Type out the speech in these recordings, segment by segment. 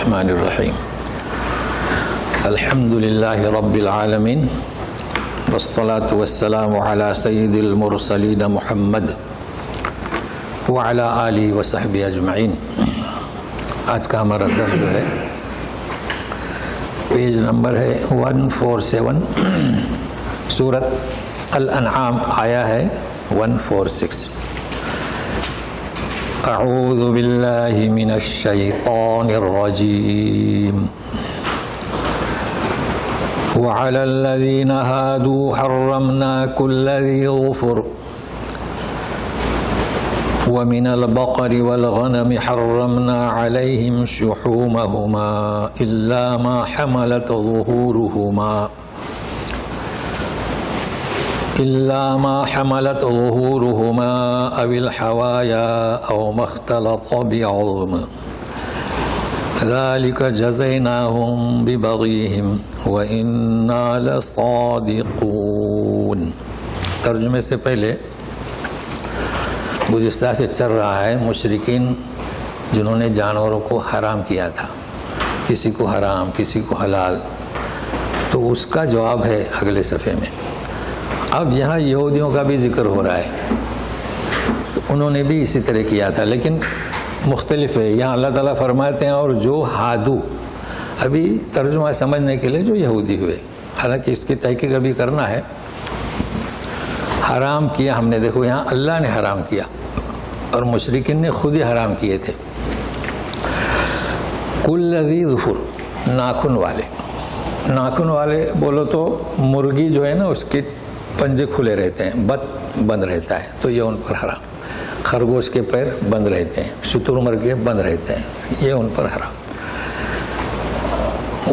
الرحمن الرحیم الحمد للہ رب العالمین والصلاة والسلام علی سید المرسلین محمد وعلی آلہ وصحبہ اجمعین۔ آج کا ہمارا درس جو ہے پیج نمبر ہے 147، سورۃ الانعام، آیا ہے 146۔ اعوذ باللہ من الشیطان الرجیم۔ وعلى الذين هادوا حرمنا كل ذي ظفر ومن البقر والغنم حرمنا عليهم شحومهما إلا ما حملت ظهورهما أو الحوايا أو ما اختلط بعظم ذلك جزيناهم ببغيهم وإنا لصادقون۔ ترجمے سے پہلے گزشتہ سے چل رہا ہے مشرکین جنہوں نے جانوروں کو حرام کیا تھا، کسی کو حرام کسی کو حلال، تو اس کا جواب ہے اگلے صفحے میں۔ اب یہاں یہودیوں کا بھی ذکر ہو رہا ہے، انہوں نے بھی اسی طرح کیا تھا لیکن مختلف ہے۔ یہاں اللہ تعالیٰ فرماتے ہیں اور جو ہادو، ابھی ترجمہ سمجھنے کے لیے جو یہودی ہوئے، حالانکہ اس کی تحقیق ابھی کرنا ہے۔ حرام کیا ہم نے، دیکھو یہاں اللہ نے حرام کیا اور مشرکین نے خود ہی حرام کیے تھے۔ کل ذی ظفر، ناخن والے، ناخن والے بولو تو مرغی جو ہے نا اس کے پنجے کھلے رہتے ہیں، بت بند رہتا ہے تو یہ ان پر حرام، خرگوش کے پیر بند رہتے ہیں، شتر مرغے بند رہتے ہیں، یہ ان پر حرام۔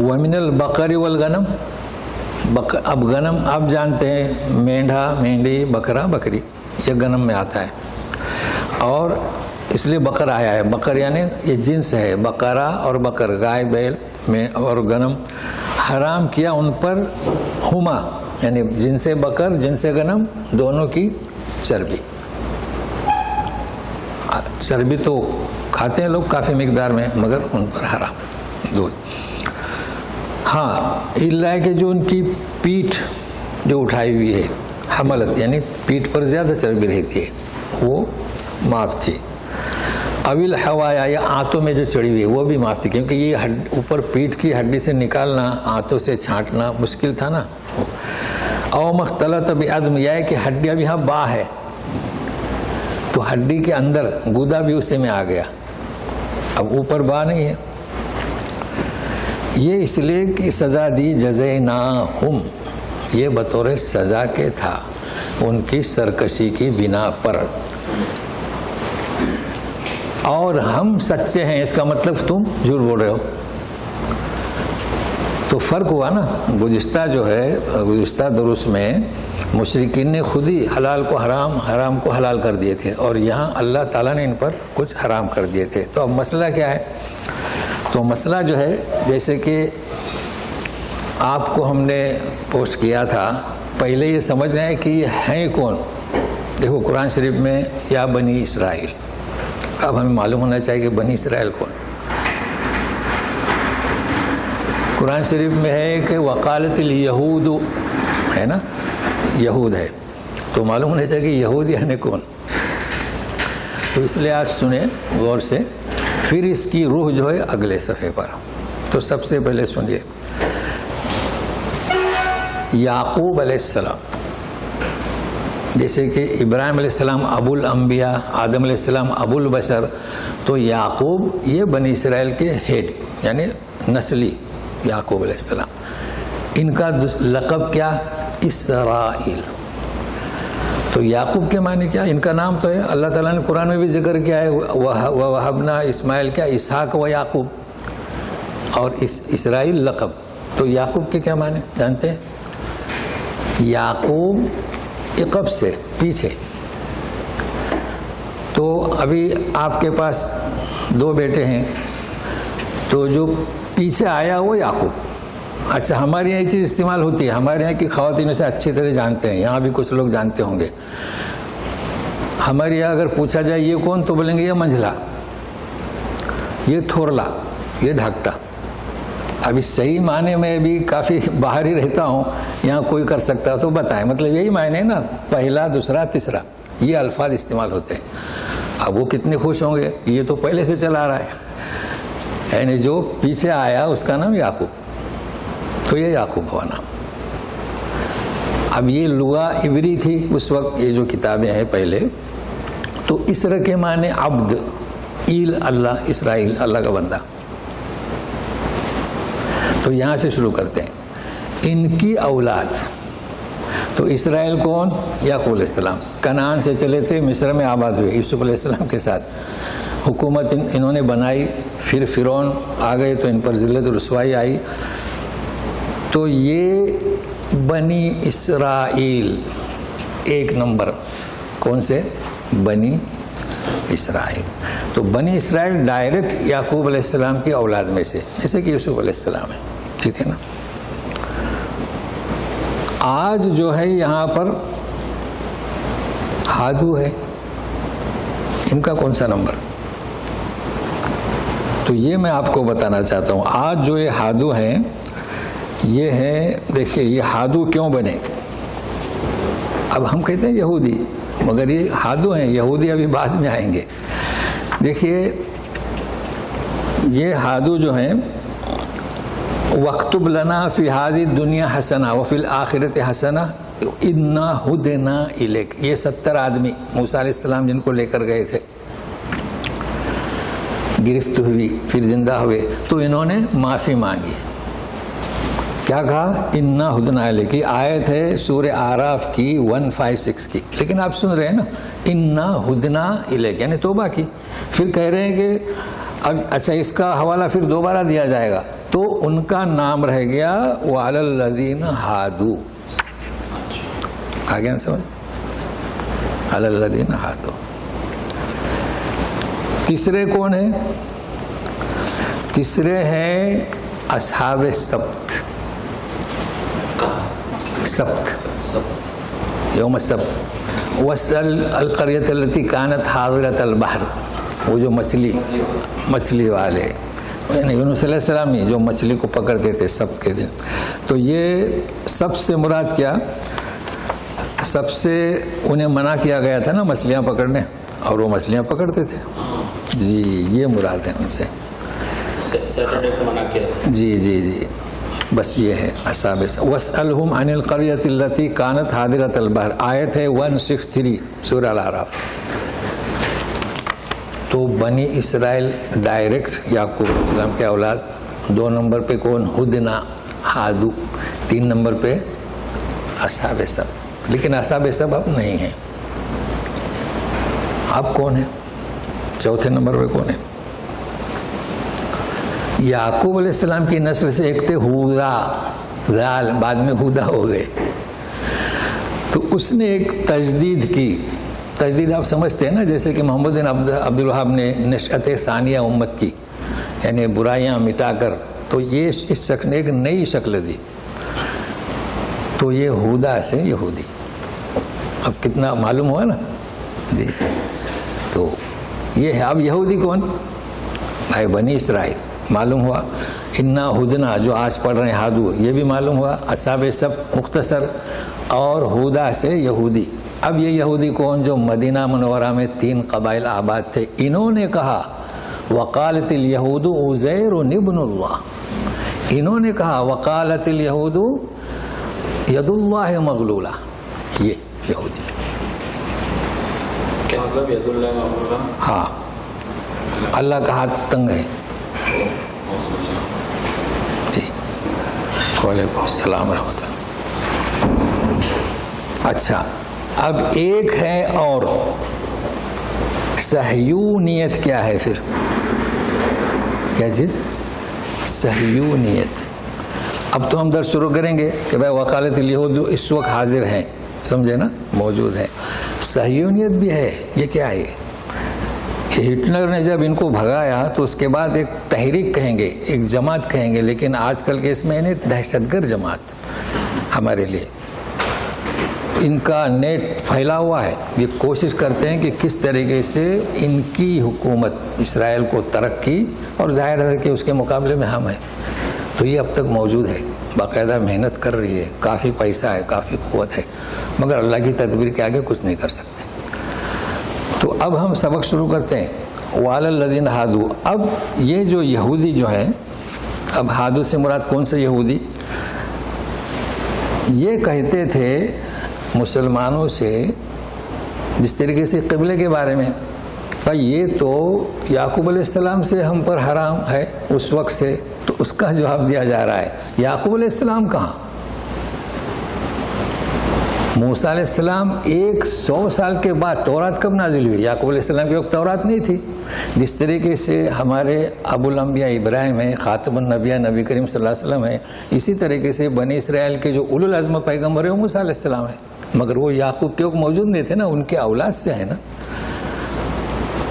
ومن البقر والغنم، اب غنم آپ جانتے ہیں مینڈھا مینڈی بکرا بکری، یہ غنم میں آتا ہے اور اس لیے بکر آیا ہے۔ بکر یعنی یہ جنس ہے، بکرا اور بکر، گائے بیل اور غنم حرام کیا ان پر، ہما یعنی جنس بکر جنس غنم دونوں کی چربی۔ چربی تو کھاتے ہیں لوگ کافی مقدار میں مگر ان پر حرام دودھ۔ ہاں اللہ ہے کہ جو ان کی پیٹھ جو اٹھائی ہوئی ہے، حملت یعنی پیٹھ پر زیادہ چربی رہتی ہے، وہ معاف تھی۔ اویل حوایا یا آنتوں میں جو چڑھی ہوئی ہے وہ بھی معاف تھی، کیونکہ یہ اوپر پیٹھ کی ہڈی سے نکالنا، آنتوں سے چھانٹنا مشکل تھا نا۔ او مختلط بعظم، یہ ہے کہ ہڈی اب یہاں با ہے تو ہڈی کے اندر گودا بھی اسی میں آ گیا، اب اوپر با نہیں ہے۔ یہ اس لیے کہ سزا دی جزیناہم، یہ بطور سزا کے تھا ان کی سرکشی کی بنا پر، اور ہم سچے ہیں اس کا مطلب تم جھوٹ بول رہے ہو۔ تو فرق ہوا نا، گزشتہ جو ہے گزشتہ دروس میں مشرکین نے خود ہی حلال کو حرام، حرام کو حلال کر دیے تھے، اور یہاں اللہ تعالیٰ نے ان پر کچھ حرام کر دیے تھے۔ تو اب مسئلہ کیا ہے؟ تو مسئلہ جو ہے جیسے کہ آپ کو ہم نے پوسٹ کیا تھا، پہلے یہ سمجھنا ہے کہ یہ ہیں کون۔ دیکھو قرآن شریف میں یا بنی اسرائیل، اب ہمیں معلوم ہونا چاہیے کہ بنی اسرائیل کون۔ قرآن شریف میں ہے کہ وقالت الیہود، ہے نا، یہود ہے، تو معلوم ہونا چاہیے کہ یہود یعنی کون۔ تو اس لیے آج سنیں غور سے، پھر اس کی روح جو ہے اگلے صفحے پر۔ تو سب سے پہلے سنیے، یعقوب علیہ السلام، جیسے کہ ابراہیم علیہ السلام ابو الانبیاء، آدم علیہ السلام ابو البشر، تو یعقوب یہ بنی اسرائیل کے ہیڈ یعنی نسلی یعقوب علیہ السلام۔ ان کا لقب کیا؟ اسرائیل۔ تو یعقوب کے معنی کیا؟ ان کا نام تو ہے، اللہ تعالیٰ نے قرآن میں بھی ذکر کیا ہے، وَوَهَبْنَا اسماعیل کیا؟ اسحاق و یعقوب، اور اسرائیل لقب۔ تو یعقوب کے کیا معنی جانتے ہیں؟ یعقوب عقب سے پیچھے، تو ابھی آپ کے پاس دو بیٹے ہیں، تو جو پیچھے آیا وہ یعقوب۔ اچھا ہمارے یہاں یہ چیز استعمال ہوتی ہے، ہمارے یہاں کی خواتین اسے اچھی طرح جانتے ہیں، یہاں بھی کچھ لوگ جانتے ہوں گے۔ ہمارے یہاں اگر پوچھا جائے یہ کون، تو بولیں گے یہ منجھلا، یہ تھورلا، یہ ڈھاکٹا۔ ابھی صحیح معنی میں بھی کافی باہر ہی رہتا ہوں، یہاں کوئی کر سکتا تو بتائیں، مطلب یہی معنی ہے نا، پہلا دوسرا تیسرا یہ الفاظ استعمال ہوتے ہیں۔ اب وہ کتنے خوش ہوں گے، یہ تو پہلے سے چلا آ رہا ہے، یعنی جو پیچھے آیا اس کا نام یعقوب، تو یہ یعقوب ہوا نام۔ اب یہ لغہ عبری تھی اس وقت، یہ جو کتابیں ہیں پہلے، تو اسر کے معنی عبد، ایل اللہ، اسرائیل اللہ کا بندہ۔ تو یہاں سے شروع کرتے ہیں، ان کی اولاد، تو اسرائیل کون؟ یعقوب علیہ السلام، کنعان سے چلے تھے، مصر میں آباد ہوئے یوسف علیہ السلام کے ساتھ، حکومت انہوں نے بنائی، پھر فرعون آ گئے تو ان پر ذلت و رسوائی آئی، تو یہ بنی اسرائیل ایک نمبر، کون سے؟ بنی اسرائیل۔ تو بنی اسرائیل ڈائریکٹ یعقوب علیہ السلام کی اولاد میں سے، جیسے کہ یوسف علیہ السلام ہے، ٹھیک ہے نا۔ آج جو ہے یہاں پر ہادو ہے، ان کا کون سا نمبر؟ تو یہ میں آپ کو بتانا چاہتا ہوں، آج جو یہ ہادو ہیں، یہ ہیں، دیکھیے یہ ہادو کیوں بنے؟ اب ہم کہتے ہیں یہودی، مگر یہ ہادو ہیں، یہودی ابھی بعد میں آئیں گے۔ دیکھیے یہ ہادو جو ہیں، وَاكْتُبْ لَنَا فِي هَذِهِ الدُّنْيَا حَسَنَةً وَفِي الْآخِرَةِ حَسَنَةً إِنَّا هُدْنَا إِلَيْكَ، یہ 70 آدمی موسیٰ علیہ السلام جن کو لے کر گئے تھے، گرفت ہوئی پھر زندہ ہوئے، تو انہوں نے معافی مانگی، کیا کہا؟ اِنَّا هُدْنَا إِلَيْكَ، کی آیت ہے سورہ اعراف کی 156 کی، لیکن آپ سن رہے ہیں نا، اِنَّا هُدْنَا إِلَيْكَ، یعنی توبہ کی، پھر کہہ رہے ہیں کہ اب اچھا اس کا حوالہ پھر دوبارہ دیا جائے گا، تو ان کا نام رہ گیا وَعَلَى الَّذِينَ هَادُوا، آگے نا سمجھ، عَلَى الَّذِينَ هَادُوا۔ تیسرے کون ہیں؟ تیسرے ہیں اصحاب سبت، سبت یوم السبت، وَاسْأَلْ الْقَرْيَةَ الَّتِي كَانَتْ حَاضِرَةَ الْبَحْرِ، وہ جو مچھلی والے، یعنی یونس علیہ السلام نہیں، جو مچھلی کو پکڑتے تھے سبت کے دن۔ تو یہ سب سے مراد کیا؟ سب سے انہیں منع کیا گیا تھا نا مچھلیاں پکڑنے، اور وہ مچھلیاں پکڑتے تھے، جی یہ مراد ہے ان سے، جی جی جی، بس یہ ہے اصحاب سبت۔ وَاسْأَلْهُمْ عَنِ الْقَرْيَةِ الَّتِي كَانَتْ حَاضِرَةَ الْبَحْرِ، آیت ہے 163 سورہ الاعراف۔ تو بنی اسرائیل ڈائریکٹ یعقوب علیہ السلام کے اولاد، 2 نمبر پہ کون؟ ہدنا، ہادو، 3 نمبر پہ اصحاب سبت، لیکن اصحاب سبت اب نہیں ہیں، اب کون ہے؟ چوتھے نمبر پہ کون ہے؟ یعقوب علیہ السلام کی نسل سے ایک تھے ہودا، زال، بعد میں ہودا ہو گئے، تو اس نے ایک تجدید کی، تجدید آپ سمجھتے ہیں نا، جیسے کہ محمد بن عبد الوہاب نے نشأت ثانیہ امت کی، یعنی برائیاں مٹا کر، تو یہ اس شخص نے ایک نئی شکل دی، تو یہ ہودا سے یہودی، اب کتنا معلوم ہوا نا جی۔ تو یہ ہے، اب یہودی کون؟ بھائی بنی اسرائیل معلوم ہوا، انا ہدنا جو آج پڑھ رہے ہیں ہادو، یہ بھی معلوم ہوا، اصحاب سبت مختصر، اور ہودا سے یہودی۔ اب یہ یہودی کون؟ جو مدینہ منورہ میں 3 قبائل آباد تھے، انہوں نے کہا وقالت الیہود عزیر ابن اللہ، انہوں نے کہا وقالت الیہود ید اللہ مغلولہ، یہ یہودی، کیا مطلب ید اللہ مغلولہ؟ ہاں، اللہ کا ہاتھ تنگ ہے، جی۔ وعلیکم السلام ورحمۃ اللہ۔ اچھا، اب ایک ہے اور صہیونیت، کیا ہے پھر؟ کیا چیز؟ صہیونیت۔ اب تو ہم درس شروع کریں گے کہ بھائی وکالت الیہود اس وقت حاضر ہیں، سمجھے نا، موجود ہیں۔ صہیونیت بھی ہے، یہ کیا ہے؟ ہٹلر نے جب ان کو بھگایا تو اس کے بعد ایک تحریک کہیں گے، ایک جماعت کہیں گے، لیکن آج کل کے اس میں دہشت گرد جماعت ہمارے لیے، ان کا نیٹ پھیلا ہوا ہے، یہ کوشش کرتے ہیں کہ کس طریقے سے ان کی حکومت اسرائیل کو ترقی، اور ظاہر ہے کہ اس کے مقابلے میں ہم ہیں، تو یہ اب تک موجود ہے، باقاعدہ محنت کر رہی ہے، کافی پیسہ ہے، کافی قوت ہے، مگر اللہ کی تدبیر کے آگے کچھ نہیں کر سکتے۔ تو اب ہم سبق شروع کرتے ہیں۔ وَعَلَى الَّذِينَ هَادُوا، اب یہ جو یہودی جو ہیں، اب ہادو سے مراد کون سے یہودی؟ یہ کہتے تھے مسلمانوں سے جس طریقے سے قبلے کے بارے میں، بھائی یہ تو یعقوب علیہ السلام سے ہم پر حرام ہے اس وقت سے، تو اس کا جواب دیا جا رہا ہے یعقوب علیہ السلام کہاں؟ موسیٰ علیہ السلام 100 سال کے بعد تورات کب نازل ہوئی؟ یعقوب علیہ السلام کے وقت تورات نہیں تھی۔ جس طریقے سے ہمارے ابو الانبیاء ابراہیم ہے، خاتم النبیاء نبی کریم صلی اللہ علیہ وسلم ہے، اسی طریقے سے بنی اسرائیل کے جو اولو العزم پیغمبر ہیں وہ موسیٰ علیہ السلام ہے، مگر وہ یعقوب کے وقت موجود نہیں تھے نا، ان کے اولاد سے ہے نا۔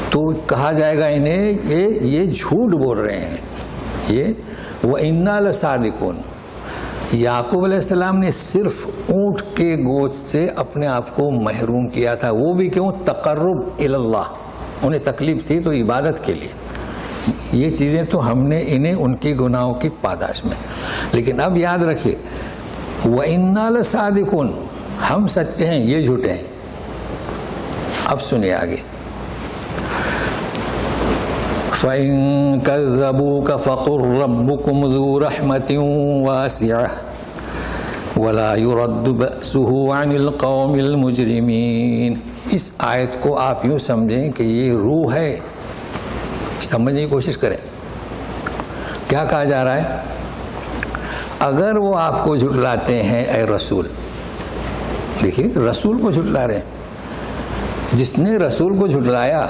تو کہا جائے گا انہیں یہ جھوٹ بول رہے ہیں، یہ وَإِنَّا لَصَادِقُونَ۔ یعقوب علیہ السلام نے صرف اونٹ کے گوشت سے اپنے آپ کو محروم کیا تھا، وہ بھی کیوں؟ تقرب اللہ، انہیں تکلیف تھی تو عبادت کے لیے۔ یہ چیزیں تو ہم نے انہیں ان کی گناہوں کی پاداش میں، لیکن اب یاد رکھیے وَإِنَّا لَصَادِقُونَ، ہم سچے ہیں، یہ جھوٹے ہیں۔ اب سنیے آگے، فَإِن كَذَّبُوكَ فَقُلْ رَبُّكُمْ ذُو رَحْمَةٍ وَاسِعَةٍ وَلَا يُرَدُّ بَأْسُهُ عَنِ الْقَوْمِ الْمُجْرِمِينَ۔ اس آیت کو آپ یوں سمجھیں کہ یہ روح ہے، سمجھنے کی کوشش کریں۔ کیا کہا جا رہا ہے؟ اگر وہ آپ کو جھٹلاتے ہیں اے رسول، دیکھیے رسول کو جھٹلا رہے ہیں، جس نے رسول کو جھٹلایا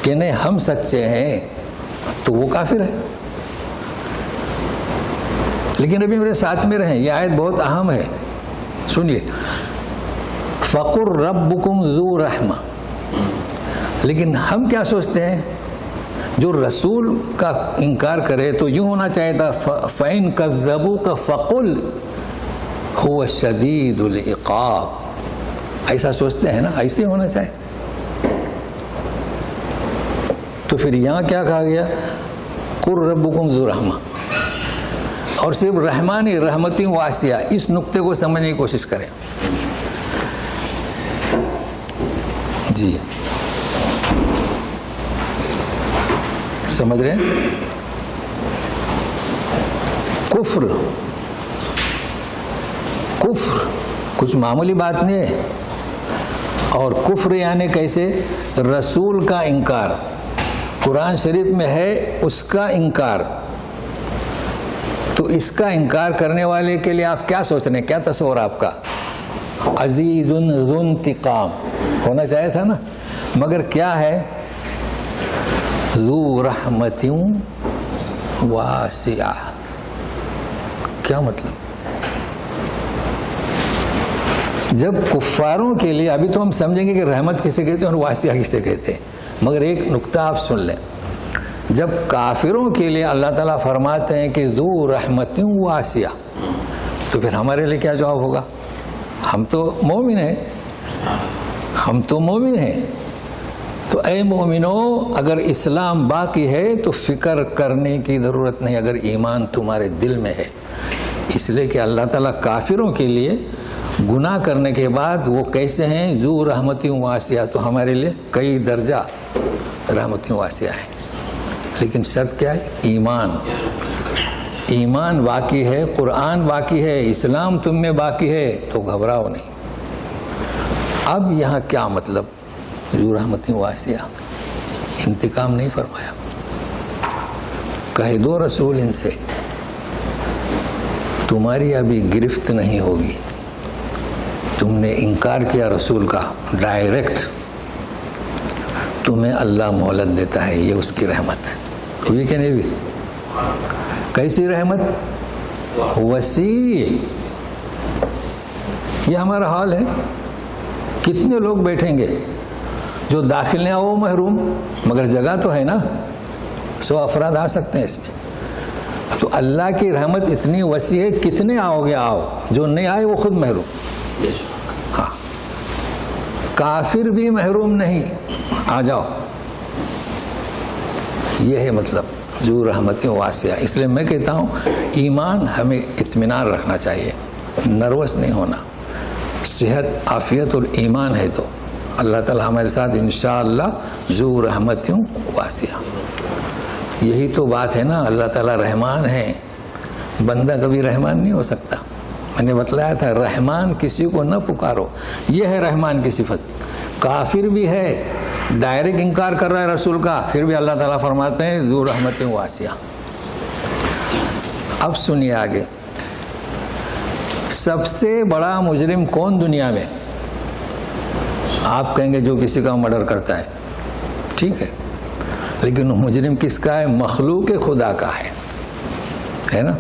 کہ نہیں ہم سچے ہیں تو وہ کافر ہے۔ لیکن ابھی میرے ساتھ میں رہیں، یہ آیت بہت اہم ہے، سنیے، فَقُلْ رَبُّكُمْ ذُو رَحْمَةٍ۔ لیکن ہم کیا سوچتے ہیں؟ جو رسول کا انکار کرے تو یوں ہونا چاہیے تھا فَإِن كَذَّبُوكَ فَقُلْ هُوَ شَدِيدُ الْعِقَابِ، ایسا سوچتے ہیں نا، ایسے ہونا چاہیے۔ تو پھر یہاں کیا کہا گیا؟ قُلْ رَبُّكُمْ ذُو رَحْمَةٍ، اور صرف رحمانی رحمتی واسعہ، اس نقطے کو سمجھنے کی کوشش کریں۔ جی سمجھ رہے ہیں؟ کفر کچھ معمولی بات نہیں ہے، اور کفر یعنی کیسے؟ رسول کا انکار، قرآن شریف میں ہے اس کا انکار، تو اس کا انکار کرنے والے کے لیے آپ کیا سوچ رہے ہیں؟ کیا تصور آپ کا؟ عزیز ذو انتقام ہونا چاہیے تھا نا، مگر کیا ہے؟ ذو رحمت واسعہ۔ کیا مطلب؟ جب کفاروں کے لیے، ابھی تو ہم سمجھیں گے کہ رحمت کسے کہتے ہیں اور واسعہ کسے کہتے ہیں، مگر ایک نقطہ آپ سن لیں، جب کافروں کے لیے اللہ تعالیٰ فرماتے ہیں کہ ذو رحمت واسعہ، تو پھر ہمارے لیے کیا جواب ہوگا؟ ہم تو مومن ہیں، ہم تو مومن ہیں، تو اے مومنوں اگر اسلام باقی ہے تو فکر کرنے کی ضرورت نہیں، اگر ایمان تمہارے دل میں ہے، اس لیے کہ اللہ تعالیٰ کافروں کے لیے گناہ کرنے کے بعد وہ کیسے ہیں؟ ذو رحمتی واسعہ، تو ہمارے لیے کئی درجہ رحمتی واسعہ ہے، لیکن شرط کیا ہے؟ ایمان باقی ہے، قرآن باقی ہے، اسلام تم میں باقی ہے، تو گھبراؤ نہیں۔ اب یہاں کیا مطلب؟ ذو رحمتی واسعہ، انتقام نہیں فرمایا، کہہ دو رسول ان سے تمہاری ابھی گرفت نہیں ہوگی، تم نے انکار کیا رسول کا ڈائریکٹ، تمہیں اللہ مہلت دیتا ہے، یہ اس کی رحمت ہوئی کہ نہیں ہوئی؟ کیسی رحمت؟ وسیع۔ یہ ہمارا حال ہے، کتنے لوگ بیٹھیں گے جو داخل نہیں ہو محروم، مگر جگہ تو ہے نا، 100 افراد آ سکتے ہیں اس میں، تو اللہ کی رحمت اتنی وسیع ہے، کتنے آؤ گے آؤ، جو نہیں آئے وہ خود محروم۔ ہاں، کافر بھی محروم نہیں، آ جاؤ، یہ ہے مطلب۔ ذو رحمت واسعہ. اس لیے میں کہتا ہوں ایمان ہمیں اطمینان رکھنا چاہیے, نروس نہیں ہونا. صحت عافیت اور ایمان ہے تو اللہ تعالیٰ ہمارے ساتھ انشاءاللہ ذو رحمت واسعہ. یہی تو بات ہے نا, اللہ تعالیٰ رحمان ہے, بندہ کبھی رحمان نہیں ہو سکتا. میں نے بتلایا تھا رحمان کسی کو نہ پکارو, یہ ہے رحمان کی صفت. کافر بھی ہے, ڈائریکٹ انکار کر رہا ہے رسول کا, پھر بھی اللہ تعالیٰ فرماتے ہیں ذو رحمت واسعہ. اب سنیے آگے, سب سے بڑا مجرم کون دنیا میں؟ آپ کہیں گے جو کسی کا مرڈر کرتا ہے, ٹھیک ہے, لیکن مجرم کس کا ہے؟ مخلوق خدا کا ہے نا.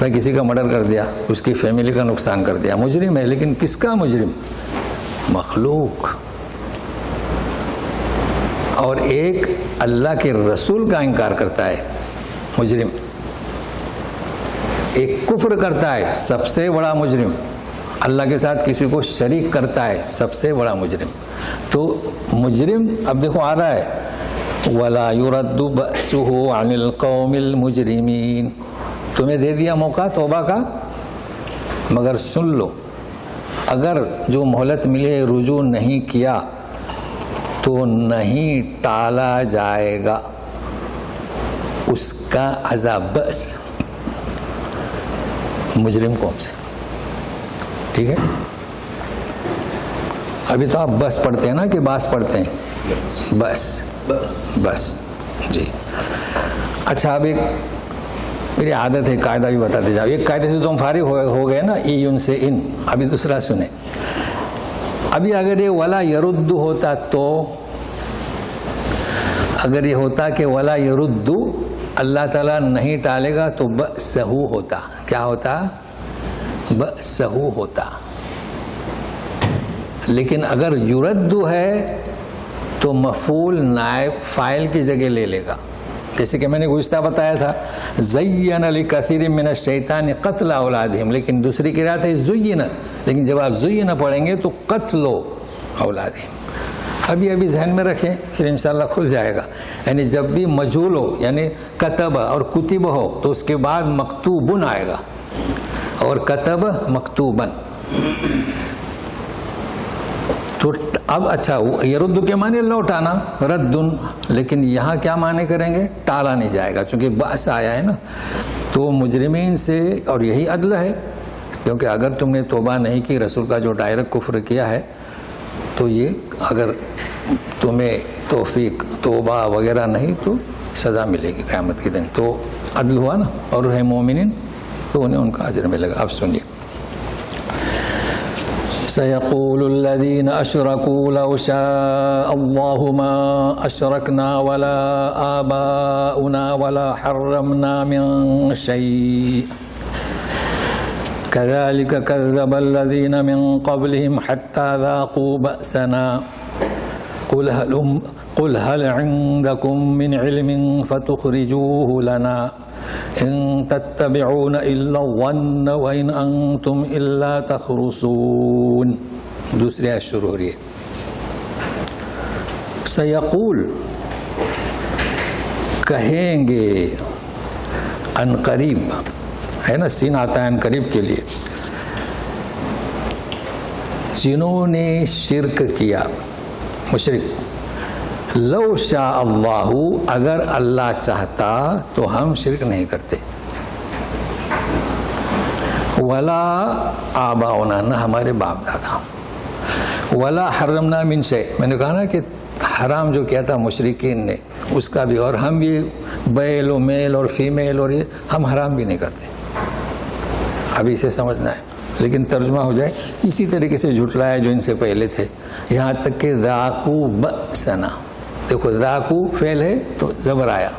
میں کسی کا مرڈر کر دیا, اس کی فیملی کا نقصان کر دیا, مجرم ہے. لیکن کس کا مجرم؟ مخلوق. اور ایک اللہ کے رسول کا انکار کرتا ہے مجرم, ایک کفر کرتا ہے سب سے بڑا مجرم, اللہ کے ساتھ کسی کو شریک کرتا ہے سب سے بڑا مجرم. تو مجرم اب دیکھو آ رہا ہے وَلَا يُرَدُّ بَأْسُهُ عَنِ الْقَوْمِ الْمُجْرِمِينَ. تمہیں دے دیا موقع توبہ کا, مگر سن لو اگر جو مہلت ملی ہے رجوع نہیں کیا تو نہیں ٹالا جائے گا اس کا عذاب. بس مجرم کون سے؟ ٹھیک ہے, ابھی تو آپ بس پڑھتے ہیں نا کہ باس پڑھتے ہیں؟ بس جی. اچھا, اب ایک میری عادت ہے قاعدہ بھی بتاتے جاؤ. ایک قاعدے سے تو ہم فارغ ہو گئے نا, ای ان سے ان. ابھی دوسرا سنیں. ابھی اگر یہ ولا یرد ہوتا تو, اگر یہ ہوتا کہ ولا یرد اللہ تعالیٰ نہیں ٹالے گا تو بأسہو ہوتا. کیا ہوتا؟ بأسہو ہوتا. لیکن اگر یرد ہے تو مفعول نائب فاعل کی جگہ لے لے گا. جیسے کہ میں نے گزشتہ بتایا تھا زین لکثیر من الشیطان قتل اولادہم, لیکن دوسری قرأت ہے زین, لیکن جب آپ زین پڑھیں گے تو قتل اولادہم. ابھی ذہن میں رکھیں, پھر انشاءاللہ کھل جائے گا. یعنی جب بھی مجہول ہو, یعنی کتب اور کتب ہو, تو اس کے بعد مکتوبن آئے گا, اور کتب مکتوبن. تو اب اچھا, یرد کے معنی لوٹانا, ردن, لیکن یہاں کیا معنی کریں گے؟ ٹالا نہیں جائے گا, چونکہ بأس آیا ہے نا. تو مجرمین سے, اور یہی عدل ہے, کیونکہ اگر تم نے توبہ نہیں کی, رسول کا جو ڈائریکٹ کفر کیا ہے, تو یہ اگر تمہیں توفیق توبہ وغیرہ نہیں تو سزا ملے گی قیامت کے دن. تو عدل ہوا نا, اور ہے مومنین تو انہیں ان کا اجر ملے گا. اب سنیے, سيقول الذين أشركوا لو شاء الله ما أشركنا ولا آباؤنا ولا حرمنا من شيء كذلك كذب الذين من قبلهم حتى ذاقوا بأسنا قل هل عندكم من علم فتخرجوه لنا ان تتبعون الا الظن وان انتم الا تخرصون. دوسری آیت شروع ہو رہی ہے. سیقول, کہیں گے, ان قریب ہے نا, سین آتا ہے ان قریب کے لیے, جنہوں نے شرک کیا, مشرک, لو شاء اللہ, اگر اللہ چاہتا تو ہم شرک نہیں کرتے, ولا آباؤنا, نہ ہمارے باپ دادا, ولا حرمنا من شیء, میں نے کہا نا کہ حرام جو کیا تھا مشرکین نے اس کا بھی, اور ہم بھی بیل و میل اور فیمیل اور یہ ہم حرام بھی نہیں کرتے. ابھی اسے سمجھنا ہے, لیکن ترجمہ ہو جائے اسی طریقے سے جھٹلایا جو ان سے پہلے تھے, یہاں تک کہ ذاقوا بأسنا. دیکھو ذاقو فعل ہے تو زبر آیا,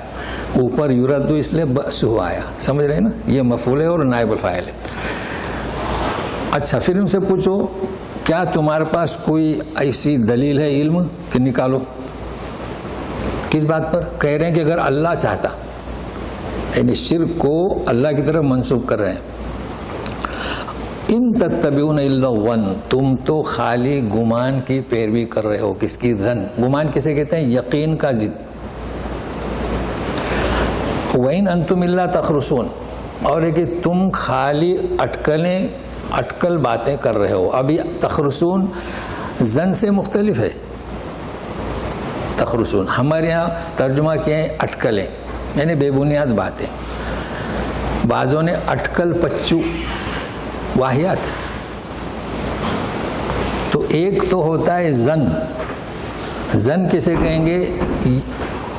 اوپر یردو اس لیے بأسہ آیا, سمجھ رہے ہیں نا, یہ مفعول ہے اور نائب الفاعل ہے. اچھا, پھر ان سے پوچھو کیا تمہارے پاس کوئی ایسی دلیل ہے علم کہ نکالو. کس بات پر کہہ رہے ہیں؟ کہ اگر اللہ چاہتا, یعنی شرک کو اللہ کی طرف منسوب کر رہے ہیں. ان تتبعون الا الظن, تم تو خالی گمان کی پیروی کر رہے ہو. کس کی؟ ظن. گمان کسے کہتے ہیں؟ یقین کا ضد. وَإِنْ أَنْتُمْ إِلَّا تَخْرُصُونَ، اور ہے کہ تم خالی اٹکل باتیں کر رہے ہو. ابھی تخرسون زن سے مختلف ہے. تخرسون ہمارے یہاں ترجمہ کیا ہے اٹکلیں، یعنی بے بنیاد باتیں. بعضوں نے اٹکل پچو واہیات. تو ایک تو ہوتا ہے زن کسے کہیں گے؟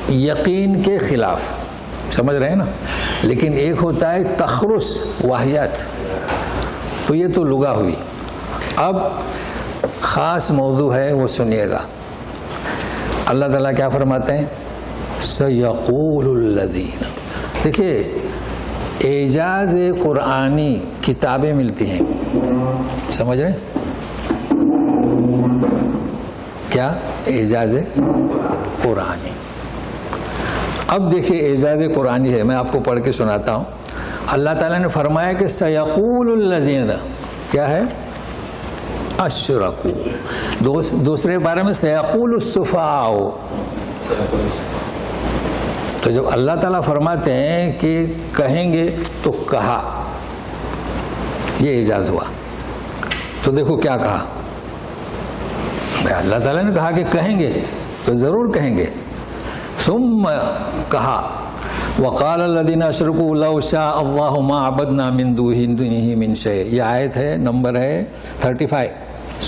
یقین کے خلاف، سمجھ رہے ہیں نا. لیکن ایک ہوتا ہے تخرس واہیات. تو یہ تو لغہ ہوئی. اب خاص موضوع ہے وہ سنیے گا. اللہ تعالیٰ کیا فرماتے ہیں؟ سَيَقُولُ الَّذِينَ. دیکھیے اعجاز قرآنی کتابیں ملتی ہیں، سمجھ رہے ہیں کیا؟ اعجاز قرآنی. اب دیکھیے اعجاز قرآنی ہے، میں آپ کو پڑھ کے سناتا ہوں. اللہ تعالیٰ نے فرمایا کہ سَيَقُولُ الَّذِينَ کیا ہے؟ اشرکوا. دوسرے بارے میں سَيَقُولُ السُّفَهَاءُ. تو جب اللہ تعالیٰ فرماتے ہیں کہ کہیں گے تو کہا، یہ اعجاز ہوا. تو دیکھو کیا کہا. اللہ تعالیٰ نے کہا کہ کہیں گے تو ضرور کہیں گے. ثم کہا وقال الذين اشركوا لو شاء الله ما عبدنا من دونه من شيء. یہ آیت ہے، نمبر ہے 35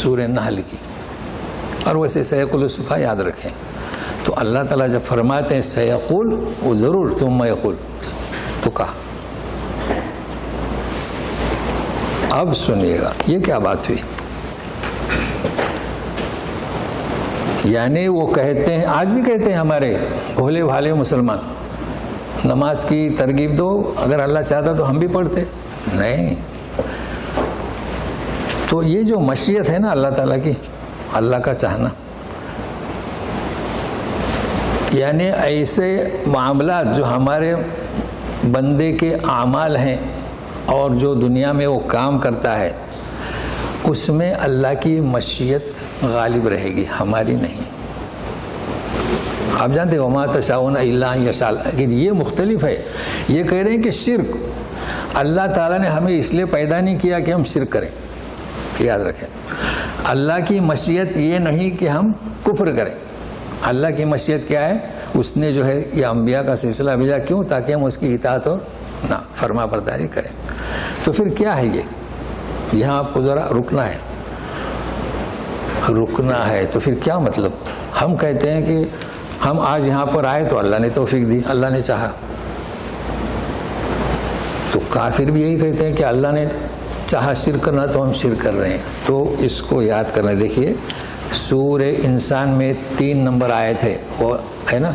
سورہ نحل کی. اور ویسے سیقول السفہاء یاد رکھیں. تو اللہ تعالیٰ جب فرماتے ہیں سیقول، وہ ضرور ثم یقول، تو کہا. اب سنیے گا یہ کیا بات ہوئی. یعنی وہ کہتے ہیں، آج بھی کہتے ہیں ہمارے بھولے بھالے مسلمان، نماز کی ترغیب دو، اگر اللہ چاہتا تو ہم بھی پڑھتے. نہیں. تو یہ جو مشیت ہے نا اللہ تعالیٰ کی، اللہ کا چاہنا، یعنی ایسے معاملات جو ہمارے بندے کے اعمال ہیں اور جو دنیا میں وہ کام کرتا ہے، اس میں اللہ کی مشیت غالب رہے گی، ہماری نہیں. آپ جانتے ہیں وما تشاؤون الا ان یشاء اللہ. لیکن یہ مختلف ہے. یہ کہہ رہے ہیں کہ شرک، اللہ تعالیٰ نے ہمیں اس لیے پیدا نہیں کیا کہ ہم شرک کریں. یاد رکھیں، اللہ کی مشیت یہ نہیں کہ ہم کفر کریں. اللہ کی مشیت کیا ہے؟ اس نے جو ہے یہ انبیاء کا سلسلہ بھیجا. کیوں؟ تاکہ ہم اس کی اطاعت اور نہ فرما برداری کریں. تو پھر کیا ہے یہ؟ یہاں آپ کو ذرا رکنا ہے. تو پھر کیا مطلب؟ ہم کہتے ہیں کہ ہم آج یہاں پر آئے تو اللہ نے توفیق دی، اللہ نے چاہا. تو کافر بھی یہی کہتے ہیں کہ اللہ نے چاہا شرک کرنا تو ہم شرک کر رہے ہیں. تو اس کو یاد کرنا. دیکھیے سورہ انسان میں 3 نمبر آئے تھے، وہ ہے نا،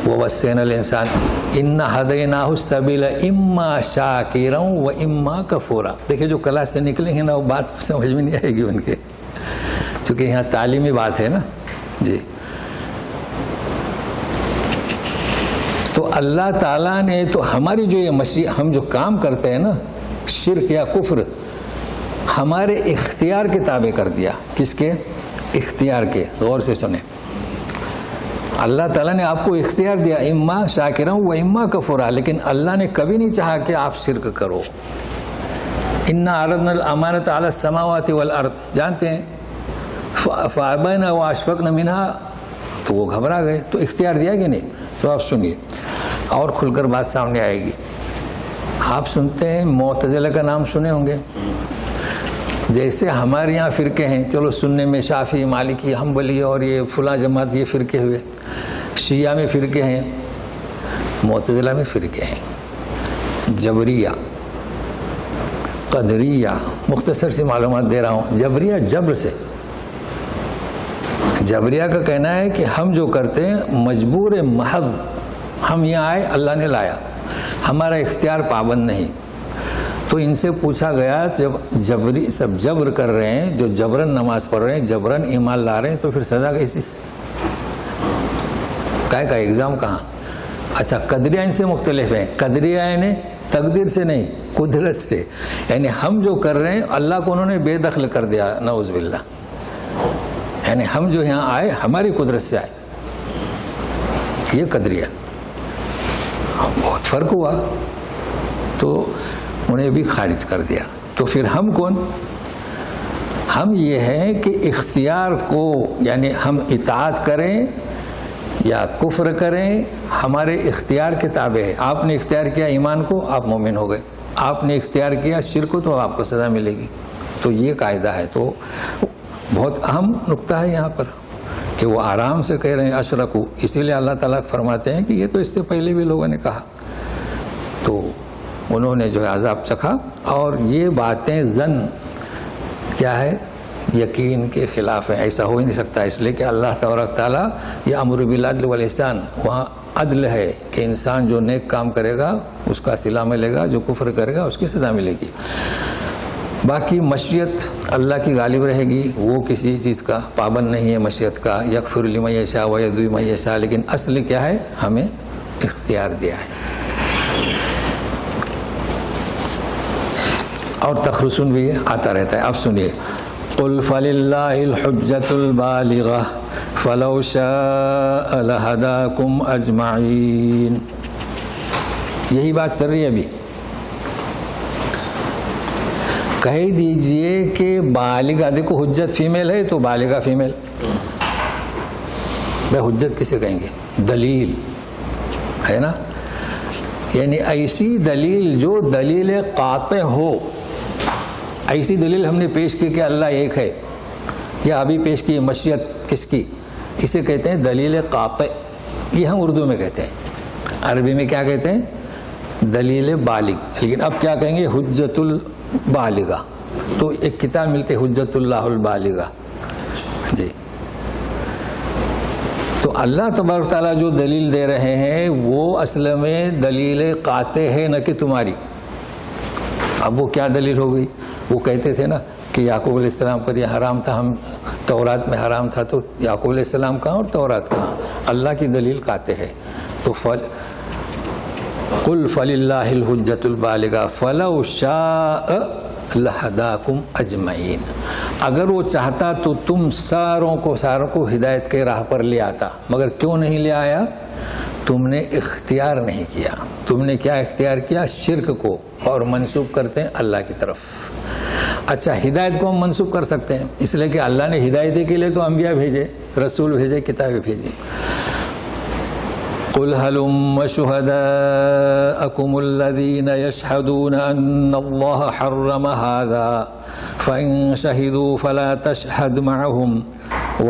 وَوَصَّيْنَا الْإِنسَانَ إِنَّ هَدَيْنَاهُ السَّبِيلَ إِمَّا شَاكِرًا وَإِمَّا كَفُورًا. دیکھیے جو کلاس سے نکلیں گے نا وہ بات سمجھ میں نہیں آئے گی ان کے، چونکہ یہاں تعلیمی بات ہے نا. جی تو اللہ تعالیٰ نے تو ہماری جو یہ مشیت، ہم جو کام کرتے ہیں نا شرک یا کفر، ہمارے اختیار کے تابع کر دیا. کس کے؟ اختیار کے. غور سے سنیں، اللہ تعالیٰ نے آپ کو اختیار دیا اما شاکرا و اما کفورا، لیکن اللہ نے کبھی نہیں چاہا کہ آپ شرک کرو. انا عرضنا الامانۃ علی السماوات والارض، جانتے ہیں، فابین واشفقن منہا، تو وہ گھبرا گئے. تو اختیار دیا کہ نہیں؟ تو آپ سنیے اور کھل کر بات سامنے آئے گی. آپ سنتے ہیں معتزلہ کا نام سنے ہوں گے. جیسے ہمارے یہاں فرقے ہیں، چلو سننے میں شافعی، مالکی، حنبلی اور یہ فلاں جماعت، یہ فرقے ہوئے. شیعہ میں فرقے ہیں، معتزلہ میں فرقے ہیں، جبریہ، قدریہ. مختصر سی معلومات دے رہا ہوں. جبریہ جبر سے، جبریہ کا کہنا ہے کہ ہم جو کرتے ہیں مجبور محض، ہم یہاں آئے اللہ نے لایا، ہمارا اختیار پابند نہیں. تو ان سے پوچھا گیا جب جبری سب جبر کر رہے ہیں، جو جبرن نماز پڑھ رہے ہیں، جبرن ایمان لا رہے ہیں، تو پھر سزا کیسی؟ کا ایگزام کہاں؟ اچھا قدریہ ان سے مختلف ہیں. قدریہ یعنی تقدیر سے نہیں، قدرت سے. یعنی ہم جو کر رہے ہیں اللہ کو انہوں نے بے دخل کر دیا، نعوذ باللہ. یعنی ہم جو یہاں آئے ہماری قدرت سے آئے، یہ قدریہ. بہت فرق ہوا تو انہیں بھی خارج کر دیا. تو پھر ہم کون؟ ہم یہ ہیں کہ اختیار کو یعنی ہم اطاعت کریں یا کفر کریں ہمارے اختیار کے تابع ہے. آپ نے اختیار کیا ایمان کو، آپ مومن ہو گئے. آپ نے اختیار کیا شرک کو، تو آپ کو سزا ملے گی. تو یہ قاعدہ ہے. تو بہت اہم نقطہ ہے یہاں پر کہ وہ آرام سے کہہ رہے ہیں اشرکو. اسی لیے اللہ تعالیٰ فرماتے ہیں کہ یہ تو اس سے پہلے بھی لوگوں نے کہا، تو انہوں نے جو ہے عذاب چکھا. اور یہ باتیں ظن کیا ہے؟ یقین کے خلاف ہے. ایسا ہو ہی نہیں سکتا، اس لیے کہ اللہ تبارک تعالیٰ یہ امر بالعدل والاحسان، وہاں عدل ہے کہ انسان جو نیک کام کرے گا اس کا صلہ ملے گا، جو کفر کرے گا اس کی سزا ملے گی. باقی مشیت اللہ کی غالب رہے گی، وہ کسی چیز کا پابند نہیں ہے مشیت کا. یغفر لمن یشاء ویہدی من یشاء، لیکن اصل کیا ہے؟ ہمیں اختیار دیا ہے. اور تخرسن بھی آتا رہتا ہے. اب سنیے، قل فللہ الحجۃ البالغہ فلو شاء لہداکم اجمعین. یہی بات چل رہی ہے ابھی. کہہ دیجئے کہ بالغہ، دیکھو حجت فیمیل ہے تو بالغہ فیمیل. بھائی حجت کسے کہیں گے؟ دلیل ہے نا، یعنی ایسی دلیل جو دلیل قاطع ہو. ایسی دلیل ہم نے پیش کی کہ اللہ ایک ہے، یا ابھی پیش کی مشیت کس کی، اسے کہتے ہیں دلیل قاطع. یہ ہم اردو میں کہتے ہیں، عربی میں کیا کہتے ہیں؟ دلیل بالغ. لیکن اب کیا کہیں گے؟ حجت البالغہ. تو ایک کتاب ملتے حجت اللہ البالغہ. جی، تو اللہ تبارک تعالیٰ جو دلیل دے رہے ہیں وہ اصل میں دلیل قاطع ہے، نہ کہ تمہاری. اب وہ کیا دلیل ہو گئی؟ وہ کہتے تھے نا کہ یعقوب علیہ السلام پر یہ حرام تھا، ہم تورات میں حرام تھا، تو یعقوب علیہ السلام کہاں اور تورات کہاں؟ اللہ کی دلیل قاطع ہے. تو قل فللہ الحجۃ البالغہ فلو شاء لہداکم اجمعین. اگر وہ چاہتا تو تم ساروں کو ہدایت کے راہ پر لے آتا، مگر کیوں نہیں لے آیا؟ تم نے اختیار نہیں کیا. تم نے کیا اختیار کیا؟ شرک کو، اور منسوب کرتے ہیں اللہ کی طرف. اچھا، ہدایت کو ہم منسوب کر سکتے ہیں، اس لیے کہ اللہ نے ہدایت کے لیے تو انبیاء بھیجے، رسول بھیجے، کتابیں بھیجی. قل هلم شهداءكم الذين يشهدون أن الله حرم هذا فإن شهدوا فلا تشهد معهم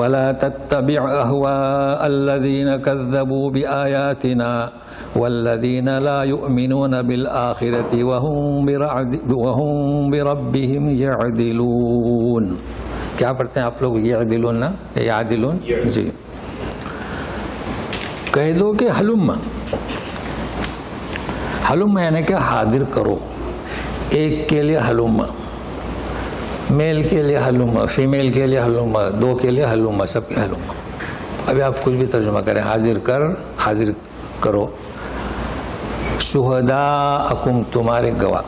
ولا تتبع أهواء الذين كذبوا بآياتنا والذين لا يؤمنون بالآخرة وهم بربهم يعدلون. کیا پڑھتے ہیں آپ لوگ؟ يعدلون نا يعدلون. جی، کہہ دو کہ حلم یعنی کہ حاضر کرو. ایک کے لیے حلم، میل کے لیے حلم، فیمیل کے لیے حلم، دو کے لیے حلم، سب کے حلم. ابھی آپ کچھ بھی ترجمہ کریں، حاضر کرو. شہداءکم، تمہارے گواہ.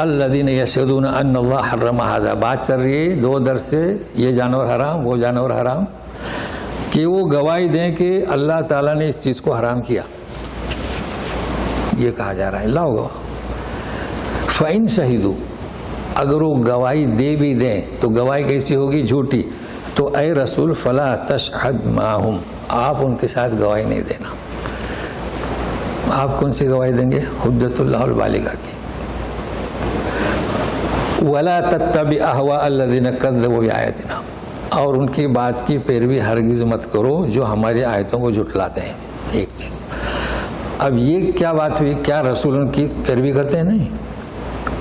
الذین یشہدون ان اللہ حرم ھذا، بات چل رہی ہے 2 درس سے، یہ جانور حرام، وہ جانور حرام، کہ وہ گواہی دیں کہ اللہ تعالیٰ نے اس چیز کو حرام کیا. یہ کہا جا رہا ہے اللہ گواہ. فَإِن شَهِدُوا، اگر وہ گواہی دے بھی دیں تو گواہی کیسی ہوگی؟ جھوٹی. تو اے رسول فَلَا تَشْهَدْ مَعَهُمْ، آپ ان کے ساتھ گواہی نہیں دینا. آپ کون سی گواہی دیں گے؟ حجت اللہ البالغہ کی. وَلَا تَتَّبِعْ أَهْوَاءَ الَّذِينَ كَذَّبُوا بِآيَاتِنَا، اور ان کی بات کی پیروی ہرگز مت کرو جو ہماری آیتوں کو جھٹلاتے ہیں. ایک چیز. اب یہ کیا بات ہوئی؟ کیا رسول ان کی پیروی کرتے ہیں؟ نہیں.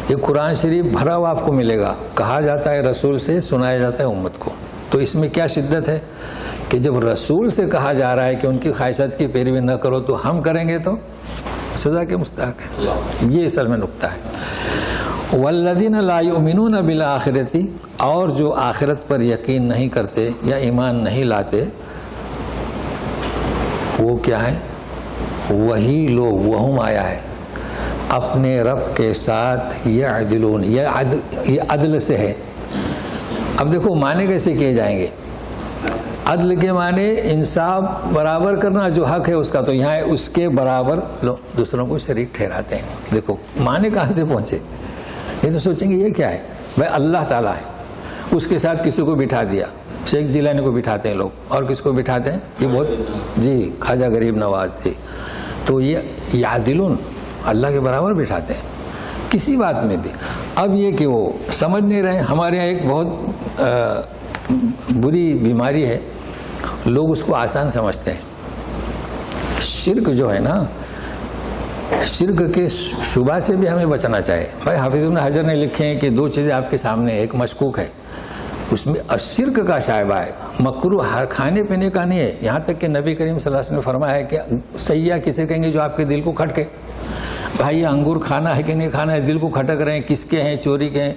یہ قرآن شریف بھرا ہوا آپ کو ملے گا. کہا جاتا ہے رسول سے، سنایا جاتا ہے امت کو. تو اس میں کیا شدت ہے کہ جب رسول سے کہا جا رہا ہے کہ ان کی خواہشات کی پیروی نہ کرو، تو ہم کریں گے تو سزا کے مستحق ہے. یہ اصل میں نقطہ ہے. والذین لا یؤمنون بالآخرۃ، اور جو آخرت پر یقین نہیں کرتے یا ایمان نہیں لاتے، وہ کیا ہے؟ وہی لوگ، وہم آیا ہے، اپنے رب کے ساتھ یعدلون. یہ عدل سے ہے. اب دیکھو معنی کیسے کیے جائیں گے. عدل کے معنی انصاف برابر کرنا، جو حق ہے اس کا، تو یہاں اس کے برابر دوسروں کو شریک ٹھہراتے ہیں. دیکھو معنی کہاں سے پہنچے. یہ تو سوچیں گے یہ کیا ہے بھائی، اللہ تعالیٰ ہے، اس کے ساتھ کسی کو بٹھا دیا. شیخ جیلانی کو بٹھاتے ہیں لوگ، اور کس کو بٹھاتے ہیں؟ یہ بہت جی خواجہ غریب نواز جی. تو یہ یعدلون، اللہ کے برابر بٹھاتے ہیں کسی بات میں بھی. اب یہ کہ وہ سمجھ نہیں رہے. ہمارے یہاں ایک بہت بری بیماری ہے، لوگ اس کو آسان سمجھتے ہیں. شرک جو ہے نا، شرک کے شبہ سے بھی ہمیں بچنا چاہیے. بھائی حافظ ابن حجر نے لکھے ہیں کہ 2 چیزیں آپ کے سامنے، ایک مشکوک ہے، اس میں شرک کا شائبہ ہے. مکروہ ہر کھانے پینے کا نہیں ہے. یہاں تک کہ نبی کریم صلی اللہ علیہ وسلم نے فرمایا ہے کہ سیاح کسے کہیں گے جو آپ کے دل کو کھٹکے. بھائی یہ انگور کھانا ہے کہ نہیں کھانا ہے، دل کو کھٹک رہے ہیں، کس کے ہیں، چوری کے ہیں،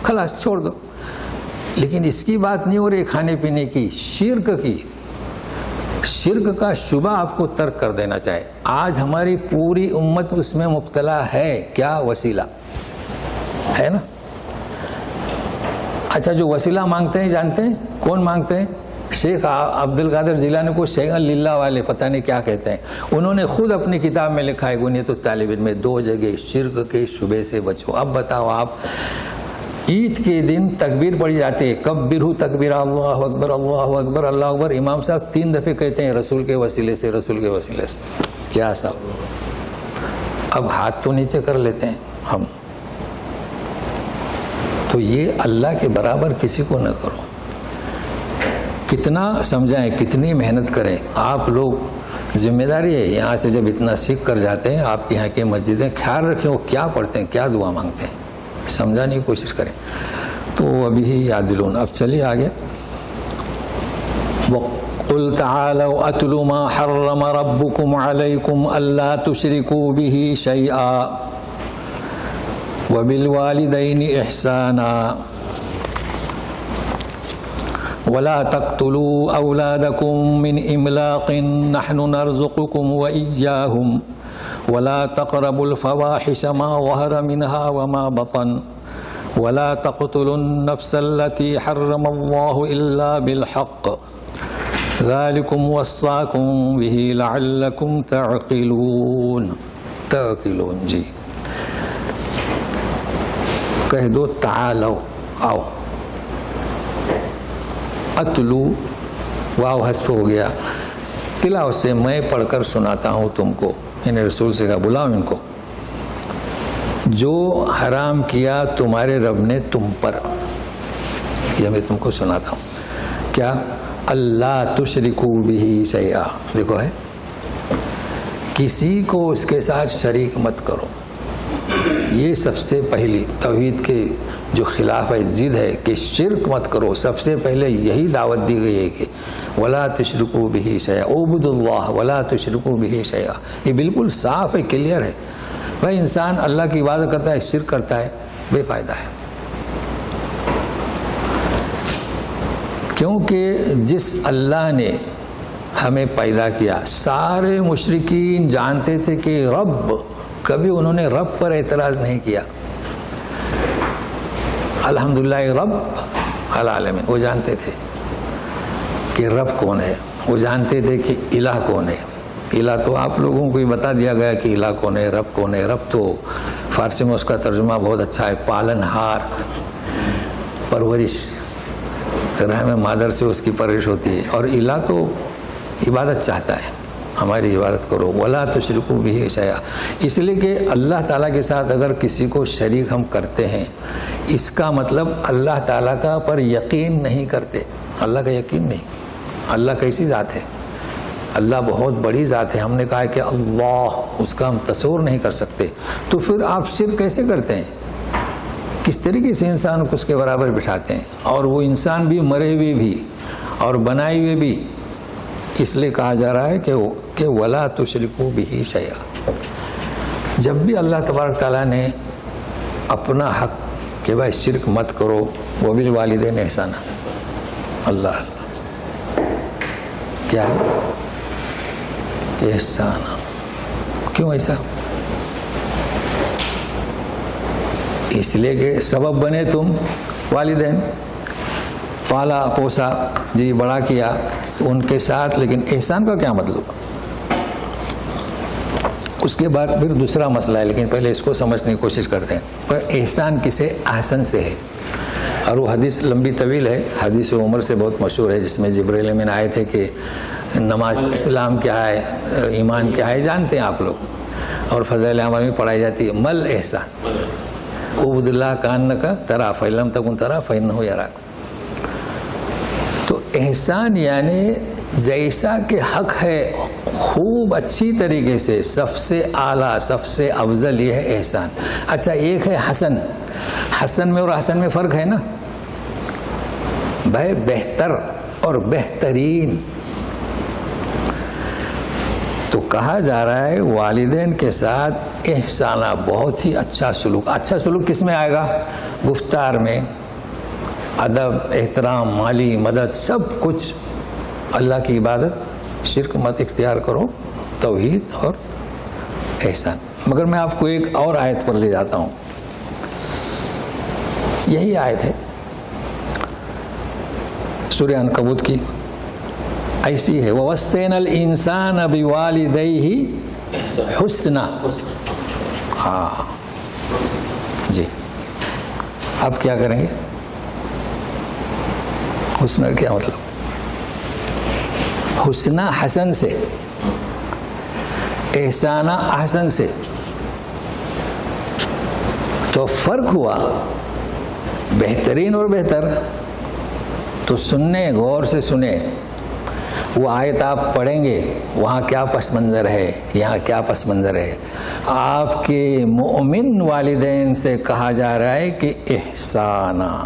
خلاص چھوڑ دو. لیکن اس کی بات نہیں ہو رہی کھانے پینے کی، شرک کی. شرک کا شبہ آپ کو ترک کر دینا چاہیے. آج ہماری پوری امت اس میں مبتلا ہے. کیا؟ وسیلہ ہے نا. اچھا جو وسیلہ مانگتے ہیں جانتے ہیں کون مانگتے ہیں؟ شیخ عبد القادر جیلانی کو شیخ للہ والے پتہ نہیں کیا کہتے ہیں. انہوں نے خود اپنی کتاب میں لکھا ہے غنیۃ الطالب علم میں 2 جگہ شرک کے شبے سے بچو. اب بتاؤ آپ، عید کے دن تکبیر پڑھی جاتی ہے، کبرہو تکبیرہ، اللہ اکبر اللہ اکبر اللہ اکبر. امام صاحب 3 دفعے کہتے ہیں رسول کے وسیلے سے، رسول کے وسیلے سے. کیا صاحب، اب ہاتھ تو نیچے کر لیتے ہیں ہم. تو یہ اللہ کے برابر کسی کو نہ کرو. کتنا سمجھائیں، کتنی محنت کریں. آپ لوگ ذمہ داری ہے، یہاں سے جب اتنا سیکھ کر جاتے ہیں، آپ کے یہاں کی مسجدیں خیال رکھیں وہ کیا پڑھتے ہیں، کیا دعا مانگتے ہیں، سمجھانے کی کوشش کریں. تو ابھی ہی یعدلون. اب چلیے آگے. قُلْ تَعَالَوْا أَتْلُ مَا حَرَّمَ رَبُّكُمْ عَلَيْكُمْ أَلَّا تُشْرِكُوا بِهِ شَيْئًا وَبِالْوَالِدَيْنِ إِحْسَانًا وَلَا تَقْتُلُوا أَوْلَادَكُمْ مِنْ إِمْلَاقٍ نَحْنُ نَرْزُقُكُمْ وَإِيَّاهُمْ وَلَا تَقْرَبُوا الْفَوَاحِشَ مَا ظَهَرَ مِنْهَا وَمَا بَطَنَ وَلَا تَقْتُلُوا النَّفْسَ الَّتِي حَرَّمَ اللَّهُ إِلَّا بِالْحَقِّ ذَلِكُمْ وَصَّاكُمْ بِهِ لَعَلَّكُمْ تَعْقِلُونَ. تعقلون جی. کہہ دو تعالو، آؤ. اتلو، واو حذف ہو گیا. تلاوت سے میں پڑھ کر سناتا ہوں تم کو. یعنی رسول سے کہا بلاؤ ان کو. جو حرام کیا تمہارے رب نے تم پر، یہ میں تم کو سناتا ہوں. کیا؟ اللہ تشرکو بہ شیئا. دیکھو ہے، کسی کو اس کے ساتھ شریک مت کرو. یہ سب سے پہلی توحید کے جو خلاف ہے، ضد ہے کہ شرک مت کرو. سب سے پہلے یہی دعوت دی گئی ہے کہ ولا تشرکوا بہ شیئا، اعبدوا اللہ ولا تشرکوا بہ شیئا. یہ بالکل صاف ہے، کلیئر ہے. بھائی انسان اللہ کی عبادت کرتا ہے، شرک کرتا ہے، بے فائدہ ہے. کیونکہ جس اللہ نے ہمیں پیدا کیا، سارے مشرکین جانتے تھے کہ رب، کبھی انہوں نے رب پر اعتراض نہیں کیا. الحمدللہ رب العالمین، وہ جانتے تھے کہ رب کون ہے، وہ جانتے تھے کہ الہ کون ہے. الہ تو آپ لوگوں کو ہی بتا دیا گیا کہ الہ کون ہے، رب کون ہے. رب تو فارسی میں اس کا ترجمہ بہت اچھا ہے، پالن ہار، پرورش، رحم مادر سے اس کی پرورش ہوتی ہے. اور الہ تو عبادت چاہتا ہے، ہماری عبادت کرو. ولا تشرکوا بہ شیئا، اس لیے کہ اللہ تعالیٰ کے ساتھ اگر کسی کو شریک ہم کرتے ہیں، اس کا مطلب اللہ تعالیٰ کا پر یقین نہیں کرتے. اللہ کا یقین نہیں. اللہ کیسی ذات ہے؟ اللہ بہت بڑی ذات ہے. ہم نے کہا کہ اللہ، اس کا ہم تصور نہیں کر سکتے. تو پھر آپ شرک کیسے کرتے ہیں؟ کس طریقے سے انسان کو اس کے برابر بٹھاتے ہیں؟ اور وہ انسان بھی مرے ہوئے بھی اور بنائے ہوئے بھی. اس لیے کہا جا رہا ہے کہ ولا تشرکوا بہ شیئا. جب بھی اللہ تبارک تعالیٰ نے اپنا حق کہ بھائی شرک مت کرو، وبالوالدین احسانا، اللہ کیا ہے؟ احسانا. کیوں ایسا؟ اس لیے کہ سبب بنے تم والدین، پالا پوسا، جی بڑا کیا ان کے ساتھ، لیکن احسان کا کیا مطلب؟ اس کے بعد پھر دوسرا مسئلہ ہے، لیکن پہلے اس کو سمجھنے کی کوشش کرتے ہیں. پر احسان کسے؟ احسن سے ہے. اور وہ حدیث لمبی طویل ہے، حدیث عمر سے بہت مشہور ہے، جس میں جبرائیل امین آئے تھے کہ نماز اسلام کیا ہے، ایمان کیا ہے، جانتے ہیں آپ لوگ، اور فضائل اعمال میں پڑھائی جاتی ہے. مل احسان عبد اللہ کانک ترا فإن لم تکن ترا فإنہ یراک. تو احسان یعنی جیسا کہ حق ہے خوب اچھی طریقے سے، سب سے اعلیٰ سب سے افضل، یہ ہے احسان. اچھا ایک ہے حسن. حسن میں اور حسن میں فرق ہے نا بھائی، بہتر اور بہترین. تو کہا جا رہا ہے والدین کے ساتھ احسانہ، بہت ہی اچھا سلوک. اچھا سلوک کس میں آئے گا؟ گفتار میں، ادب، احترام، مالی مدد، سب کچھ. اللہ کی عبادت، شرک مت اختیار کرو، توحید اور احسان. مگر میں آپ کو ایک اور آیت پر لے جاتا ہوں. یہی آیت ہے سورہ عنکبوت کی، ایسی ہے وَوَصَّيْنَا الْإِنسَانَ بِوَالِدَيْهِ حُسْنًا. ہاں جی، اب کیا کریں گے؟ حسنہ کیا مطلب؟ حسنہ حسن سے، احسانہ احسن سے. تو فرق ہوا بہترین اور بہتر. تو سننے، غور سے سنیں. وہ آیت آپ پڑھیں گے، وہاں کیا پس منظر ہے، یہاں کیا پس منظر ہے. آپ کے مومن والدین سے کہا جا رہا ہے کہ احسانہ،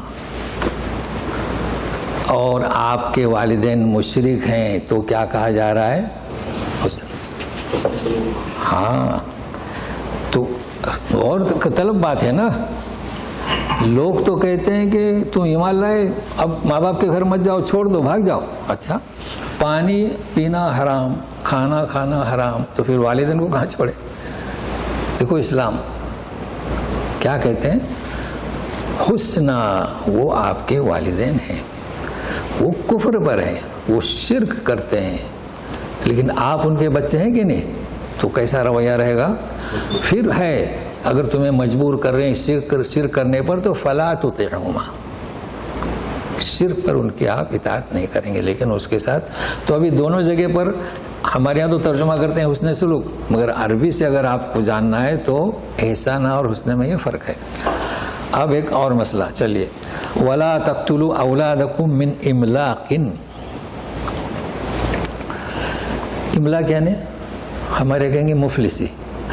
اور آپ کے والدین مشرک ہیں تو کیا کہا جا رہا ہے؟ حسن. ہاں تو اور طلب بات ہے نا. لوگ تو کہتے ہیں کہ تم ایمان لائے، اب ماں باپ کے گھر مت جاؤ، چھوڑ دو، بھاگ جاؤ. اچھا پانی پینا حرام، کھانا کھانا حرام، تو پھر والدین کو کہاں چھوڑے؟ دیکھو اسلام کیا کہتے ہیں؟ حسنہ، وہ آپ کے والدین ہیں، وہ کفر پر ہیں، وہ شرک کرتے ہیں، لیکن آپ ان کے بچے ہیں کہ نہیں؟ تو کیسا رویہ رہے گا؟ پھر ہے اگر تمہیں مجبور کر رہے ہیں شرک کرنے پر تو فلا تطعهما، شرک پر ان کی آپ اطاعت نہیں کریں گے. لیکن اس کے ساتھ تو ابھی دونوں جگہ پر ہمارے یہاں تو ترجمہ کرتے ہیں حسن سلوک، مگر عربی سے اگر آپ کو جاننا ہے تو احسان اور حسن میں یہ فرق ہے. اب ایک اور مسئلہ، چلیے. وَلَا تَقْتُلُوا أَوْلَادَكُمْ مِنْ إِمْلَاقٍ. املاق یعنی ہمارے کہیں گے مفلسی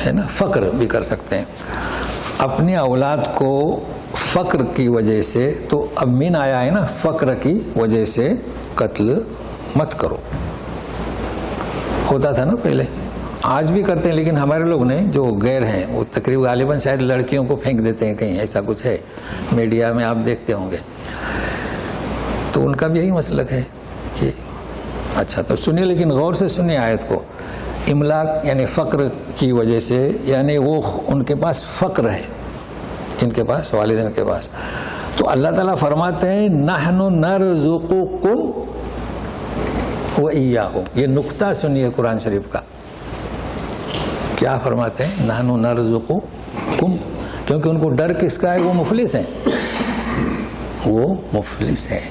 ہے نا، فقر بھی کر سکتے ہیں. اپنی اولاد کو فقر کی وجہ سے، تو اب من آیا ہے نا، فقر کی وجہ سے قتل مت کرو. ہوتا تھا نا پہلے، آج بھی کرتے ہیں، لیکن ہمارے لوگ نے جو غیر ہیں وہ تقریباً غالباً شاید لڑکیوں کو پھینک دیتے ہیں کہیں، ایسا کچھ ہے، میڈیا میں آپ دیکھتے ہوں گے. تو ان کا بھی یہی مسلک ہے کہ اچھا تو سنیے، لیکن غور سے سنیے آیت کو. املاق یعنی فقر کی وجہ سے، یعنی وہ ان کے پاس فقر ہے، ان کے پاس، والدین کے پاس. تو اللہ تعالیٰ فرماتے ہیں نحن نرزقکم وإیاہم. یہ نقطہ سنیے قرآن شریف کا، کیا فرماتے ہیں؟ نحن نرزقکم. کیونکہ ان کو ڈر کس کا ہے؟ وہ مفلس ہیں، وہ مفلس ہیں.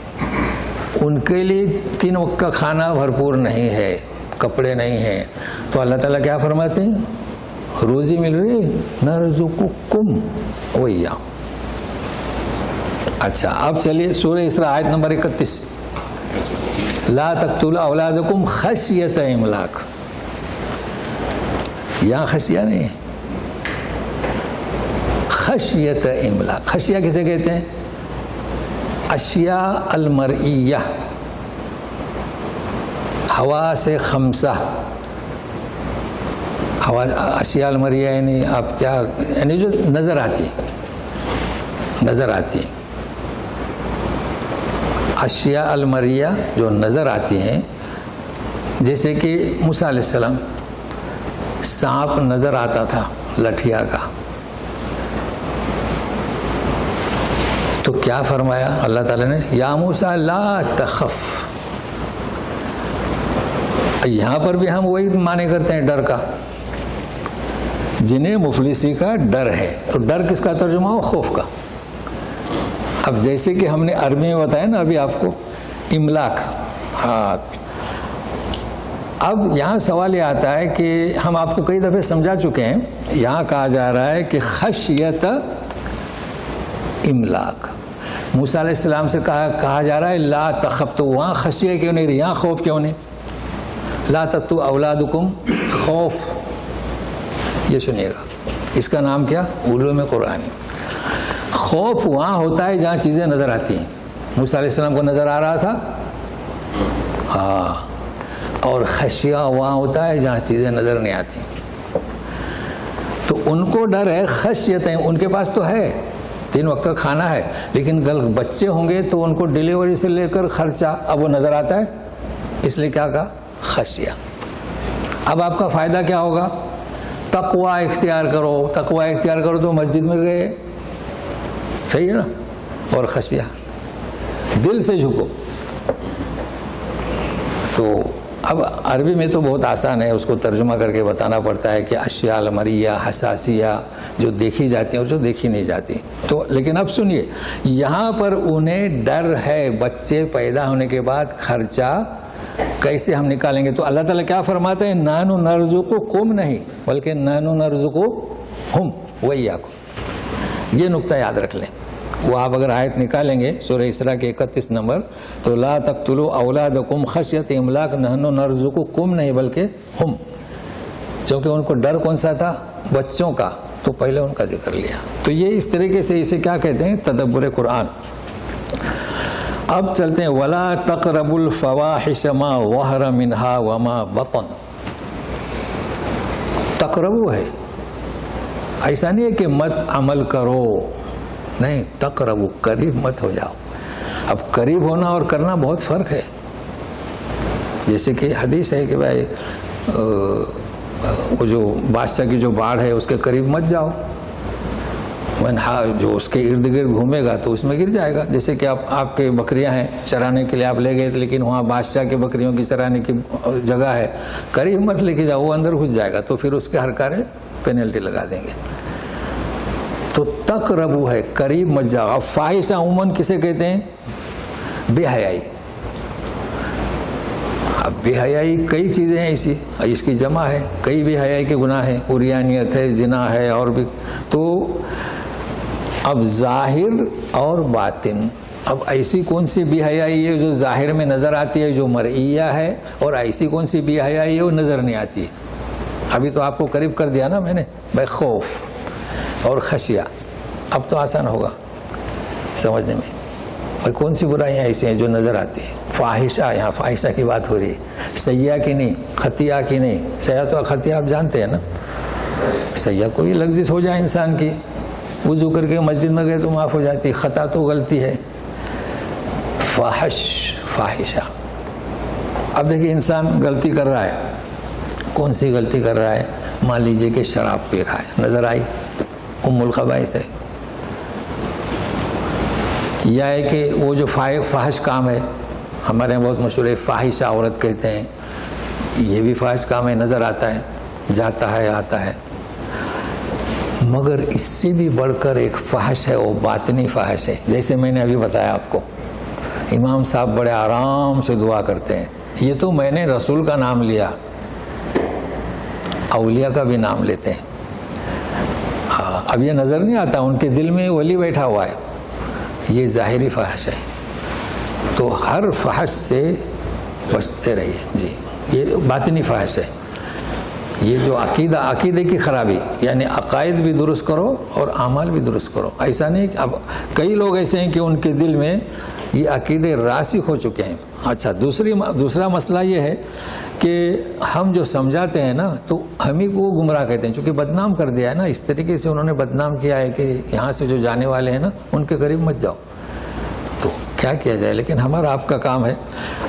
ان کے لیے 3 وقت کا کھانا بھرپور نہیں ہے، کپڑے نہیں ہیں، تو اللہ تعالیٰ کیا فرماتے ہیں؟ روزی مل رہی ہے، نرزقکم وإیاہم. اچھا اب چلیے سورہ اسراء آیت نمبر 31. لا تقتلوا اولادکم خشیۃ املاق. یہاں خشیہ نہیں ہے، خشیۃ املاق. خشیہ کسے کہتے ہیں؟ اشیاء المرئیہ، حواس خمسہ. اشیاء المرئیہ یعنی آپ کیا، یعنی جو نظر آتی ہے. اشیاء المرئیہ جو نظر آتی ہیں، جیسے کہ موسیٰ علیہ السلام سانپ نظر آتا تھا لٹھیا کا، تو کیا فرمایا اللہ تعالیٰ نے؟ یا موسیٰ لا تخف یہاں پر بھی ہم وہی معنی کرتے ہیں ڈر کا، جنہیں مفلسی کا ڈر ہے، تو ڈر کس کا ترجمہ ہو؟ خوف کا۔ اب جیسے کہ ہم نے عربی میں بتایا نا ابھی آپ کو املاک، ہاں، اب یہاں سوال یہ آتا ہے کہ ہم آپ کو کئی دفعے سمجھا چکے ہیں، یہاں کہا جا رہا ہے کہ خشیت املاک، موسیٰ علیہ السلام سے کہا جا رہا ہے لا تخف، تو وہاں خشیہ کیوں نہیں رہی، یہاں خوف کیوں نہیں؟ لا تقتلوا اولادکم، خوف، یہ سنیے گا، اس کا نام کیا؟ علوم قرآنی۔ خوف وہاں ہوتا ہے جہاں چیزیں نظر آتی ہیں، موسیٰ علیہ السلام کو نظر آ رہا تھا، ہاں، اور خشیہ وہاں ہوتا ہے جہاں چیزیں نظر نہیں آتی، تو ان کو ڈر ہے خشیتیں، ان کے پاس تو ہے 3 وقت کا کھانا ہے، لیکن کل بچے ہوں گے تو ان کو ڈیلیوری سے لے کر خرچہ اب وہ نظر آتا ہے، اس لیے کیا کہا؟ خشیہ۔ اب آپ کا فائدہ کیا ہوگا؟ تقوی اختیار کرو، تقوی اختیار کرو تو مسجد میں گئے، صحیح ہے نا، اور خشیہ، دل سے جھکو۔ تو اب عربی میں تو بہت آسان ہے، اس کو ترجمہ کر کے بتانا پڑتا ہے کہ اشیاء المریہ، حساسیہ، جو دیکھی جاتی ہیں اور جو دیکھی نہیں جاتی۔ تو لیکن اب سنیے، یہاں پر انہیں ڈر ہے بچے پیدا ہونے کے بعد خرچہ کیسے ہم نکالیں گے، تو اللہ تعالیٰ کیا فرماتے ہیں؟ نحن نرزقکم نہیں بلکہ نحن نرزقہم وإیاکم۔ یہ نقطہ یاد رکھ لیں، وہ آپ اگر آیت نکالیں گے سورہ اسراء کے 31 نمبر، تو لا تقتلوا اولادکم خشیۃ املاق نحن نرزقکم نہیں بلکہ ہم، چونکہ ان کو ڈر کون سا تھا؟ بچوں کا، تو پہلے ان کا ذکر لیا۔ تو یہ اس طریقے سے اسے کیا کہتے ہیں؟ تدبر قرآن۔ اب چلتے ہیں ولا تقربوا الفواحش ما ظہر منها وما بطن۔ تقربوا ہے، ایسا نہیں ہے کہ مت عمل کرو، نہیں، تقربوا، قریب مت ہو جاؤ۔ اب قریب ہونا اور کرنا بہت فرق ہے، جیسے کہ حدیث ہے کہ بھائی وہ جو بادشاہ کی جو باڑ ہے اس کے قریب مت جاؤ، جو اس کے ارد گرد گھومے گا تو اس میں گر جائے گا۔ جیسے کہ آپ کے بکریاں ہیں چرانے کے لیے آپ لے گئے، لیکن وہاں بادشاہ کے بکریوں کی چرانے کی جگہ ہے، قریب مت لے کے جاؤ، وہ اندر گھس جائے گا تو پھر اس کے ہر کارے پینلٹی لگا دیں گے۔ تو تقربو ہے، قریب مت جاؤ۔ اب فاحشہ عموماً کسے کہتے ہیں؟ بے حیائی۔ اب بے حیائی کئی چیزیں ہیں ایسی، اس کی جمع ہے، کئی بے حیائی کے گناہ ہیں، عریانیت ہے، زنا ہے، اور بھی۔ تو اب ظاہر اور باطن، اب ایسی کون سی بے حیائی ہے جو ظاہر میں نظر آتی ہے جو مرئیہ ہے، اور ایسی کون سی بے حیائی ہے وہ نظر نہیں آتی ہے۔ ابھی تو آپ کو قریب کر دیا نا میں نے، بے خوف اور خشیہ، اب تو آسان ہوگا سمجھنے میں، بھائی کون سی برائیاں ایسی ہیں جو نظر آتی ہیں۔ فاحشہ، یہاں فاحشہ کی بات ہو رہی ہے، سیاح کی نہیں، خطیہ کی نہیں۔ سیاح تو خطیہ آپ جانتے ہیں نا، سیاح کوئی لغزش ہو جائے انسان کی، وضو کر کے مسجد میں گئے تو معاف ہو جاتی، خطا تو غلطی ہے۔ فاحشہ، اب دیکھیے انسان غلطی کر رہا ہے، کون سی غلطی کر رہا ہے؟ مان لیجئے کہ شراب پی رہا ہے، نظر آئی، ام الخبائث ہے، یا ہے کہ وہ جو فاحش کام ہے، ہمارے یہاں بہت مشہور ہے، فاحشہ عورت کہتے ہیں، یہ بھی فاحش کام ہے، نظر آتا ہے، جاتا ہے، آتا ہے۔ مگر اس سے بھی بڑھ کر ایک فحش ہے، وہ باطنی فحش ہے۔ جیسے میں نے ابھی بتایا آپ کو، امام صاحب بڑے آرام سے دعا کرتے ہیں، یہ تو میں نے رسول کا نام لیا، اولیاء کا بھی نام لیتے ہیں۔ ہاں، اب یہ نظر نہیں آتا، ان کے دل میں ولی بیٹھا ہوا ہے، یہ ظاہری فحش ہے۔ تو ہر فحش سے بچتے رہیے جی، یہ باطنی فحش ہے۔ یہ جو عقیدے کی خرابی، یعنی عقائد بھی درست کرو اور اعمال بھی درست کرو۔ ایسا نہیں کہ اب کئی لوگ ایسے ہیں کہ ان کے دل میں یہ عقیدے راسخ ہو چکے ہیں۔ اچھا، دوسرا مسئلہ یہ ہے کہ ہم جو سمجھاتے ہیں نا، تو ہم ہی کو گمراہ کہتے ہیں، چونکہ بدنام کر دیا ہے نا، اس طریقے سے انہوں نے بدنام کیا ہے کہ یہاں سے جو جانے والے ہیں نا ان کے قریب مت جاؤ۔ تو کیا کیا جائے، لیکن ہمارا آپ کا کام ہے۔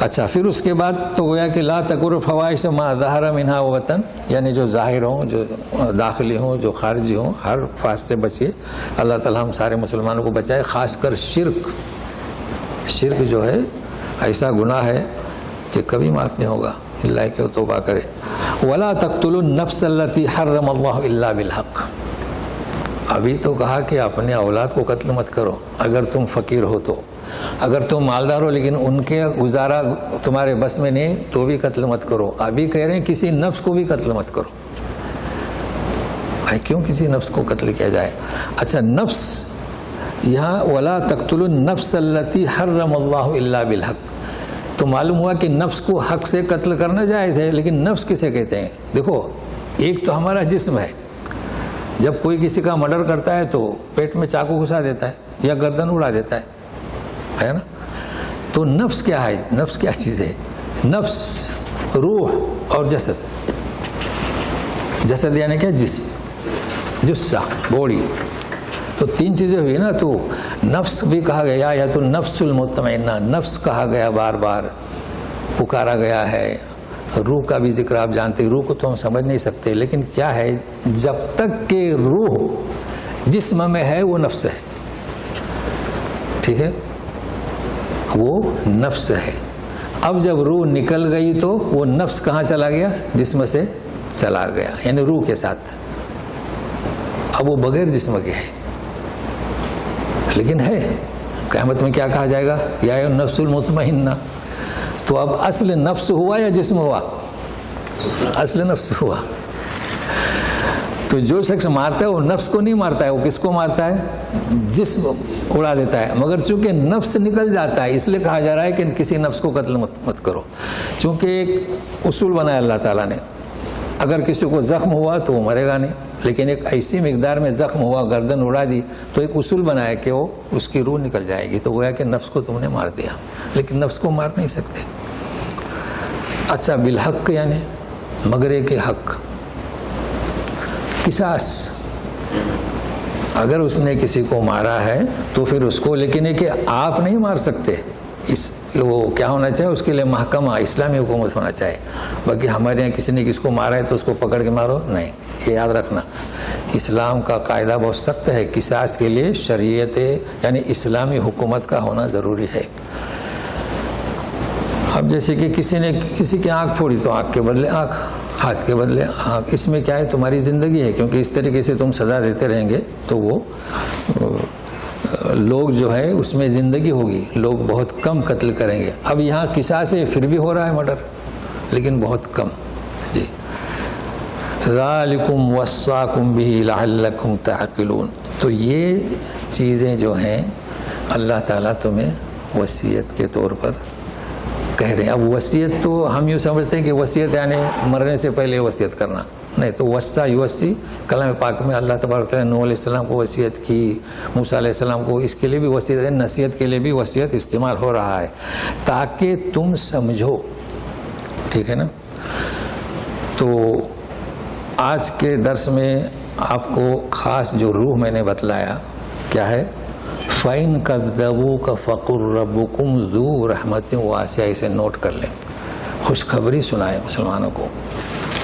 اچھا، پھر اس کے بعد تو گویا کہ لا تقربوا الفواحش ما ظہر منها وبطن، یعنی جو ظاہر ہوں، جو داخلی ہوں، جو خارجی ہوں، ہر فحش سے بچیے۔ اللہ تعالی ہم سارے مسلمانوں کو بچائے، خاص کر شرک جو ہے ایسا گناہ ہے کہ کبھی معاف نہیں ہوگا۔ اللہ کہ وہ توبہ کرے. وَلَا تَقْتُلُوا النَّفْسَ الَّتِي حَرَّمَ اللَّهُ إِلَّا بِالْحَقِّ. ابھی تو کہا کہ اپنے اولاد کو قتل مت کرو اگر تم فقیر ہو تو، اگر تم مالدار ہو لیکن ان کے گزارا تمہارے بس میں نہیں تو بھی قتل مت کرو. ابھی کہہ رہے ہیں کسی نفس کو بھی قتل مت کرو. بھائی کیوں کسی نفس کو قتل کیا جائے؟ اچھا نفس یہاں وَلَا تَقْتُلُوا النَّفْسَ الَّتِي حَرَّمَ اللَّهُ إِلَّا بِالْحَقِّ، تو معلوم ہوا کہ نفس کو حق سے قتل کرنا جائز ہے. لیکن نفس کسے کہتے ہیں؟ دیکھو ایک تو ہمارا جسم ہے، جب کوئی کسی کا مرڈر کرتا ہے تو پیٹ میں چاقو گھسا دیتا ہے یا گردن اڑا دیتا ہے نا. تو نفس کیا ہے؟ نفس کیا چیز ہے؟ نفس روح اور جسد. جسد یعنی کیا؟ جسم، جسہ، باڈی. تو تین چیزیں ہوئی نا. تو نفس بھی کہا گیا یا تو نفس المطمئنہ، نفس کہا گیا، بار بار پکارا گیا ہے. روح کا بھی ذکر آپ جانتے ہیں، روح کو تو ہم سمجھ نہیں سکتے لیکن کیا ہے، جب تک کہ روح جسم میں ہے وہ نفس ہے. ٹھیک ہے، وہ نفس ہے. اب جب روح نکل گئی تو وہ نفس کہاں چلا گیا؟ جسم سے چلا گیا، یعنی روح کے ساتھ. اب وہ بغیر جسم کے ہے لیکن ہے. قیامت میں کیا کہا جائے گا؟ یا نفس المطمئنہ. تو اب اصل نفس ہوا یا جسم ہوا؟ اصل نفس ہوا. تو جو شخص مارتا ہے وہ نفس کو نہیں مارتا ہے، وہ کس کو مارتا ہے؟ جسم اڑا دیتا ہے. مگر چونکہ نفس نکل جاتا ہے اس لیے کہا جا رہا ہے کہ کسی نفس کو قتل مت کرو. چونکہ ایک اصول بنایا اللہ تعالیٰ نے، اگر کسی کو زخم ہوا تو وہ مرے گا نہیں، لیکن ایک ایسی مقدار میں زخم ہوا، گردن اڑا دی، تو ایک اصول بنایا کہ وہ اس کی روح نکل جائے گی. تو گویا کہ نفس کو تم نے مار دیا، لیکن نفس کو مار نہیں سکتے. اچھا بالحق یعنی مگرے کے حق. قصاص، اگر اس نے کسی کو مارا ہے تو پھر اس کو، لیکن یہ کہ آپ نہیں مار سکتے، وہ کیا ہونا چاہیے اس کے لیے محکمہ اسلامی حکومت ہونا چاہیے. باقی ہمارے یہاں کسی نے کس کو مارا ہے تو اس کو پکڑ کے مارو نہیں. یہ یاد رکھنا، اسلام کا قاعدہ بہت سخت ہے. قصاص کے لیے شریعت یعنی اسلامی حکومت کا ہونا ضروری ہے. اب جیسے کہ کسی نے کسی کی آنکھ پھوڑی تو آنکھ کے بدلے آنکھ، ہاتھ کے بدلے آنکھ. اس میں کیا ہے؟ تمہاری زندگی ہے. کیونکہ اس طریقے سے تم سزا دیتے رہیں گے تو وہ لوگ جو ہے اس میں زندگی ہوگی، لوگ بہت کم قتل کریں گے. اب یہاں قصاص ہے پھر بھی ہو رہا ہے مرڈر، لیکن بہت کم. جی ذالکم وصاکم بہ لعلکم تعقلون. تو یہ چیزیں جو ہیں اللہ تعالیٰ تمہیں وصیت کے طور پر کہہ رہے ہیں. اب وصیت تو ہم یوں سمجھتے ہیں کہ وصیت یعنی مرنے سے پہلے وصیت کرنا نہیں. تو وصا یوصی کلام پاک میں اللہ تبارک تعالیٰ نے نوح علیہ السلام کو وصیت کی، موسیٰ علیہ السلام کو، اس کے لیے بھی وصیت ہے. نصیحت کے لیے بھی وصیت استعمال ہو رہا ہے تاکہ تم سمجھو. ٹھیک ہے نا. تو آج کے درس میں آپ کو خاص جو روح میں نے بتلایا کیا ہے؟ فَإِن كَذَّبُوكَ فَقُلْ رَبُّكُمْ ذُو رَحْمَةٍ وَاسِعَةٍ. اسے نوٹ کر لیں. خوشخبری سنائے مسلمانوں کو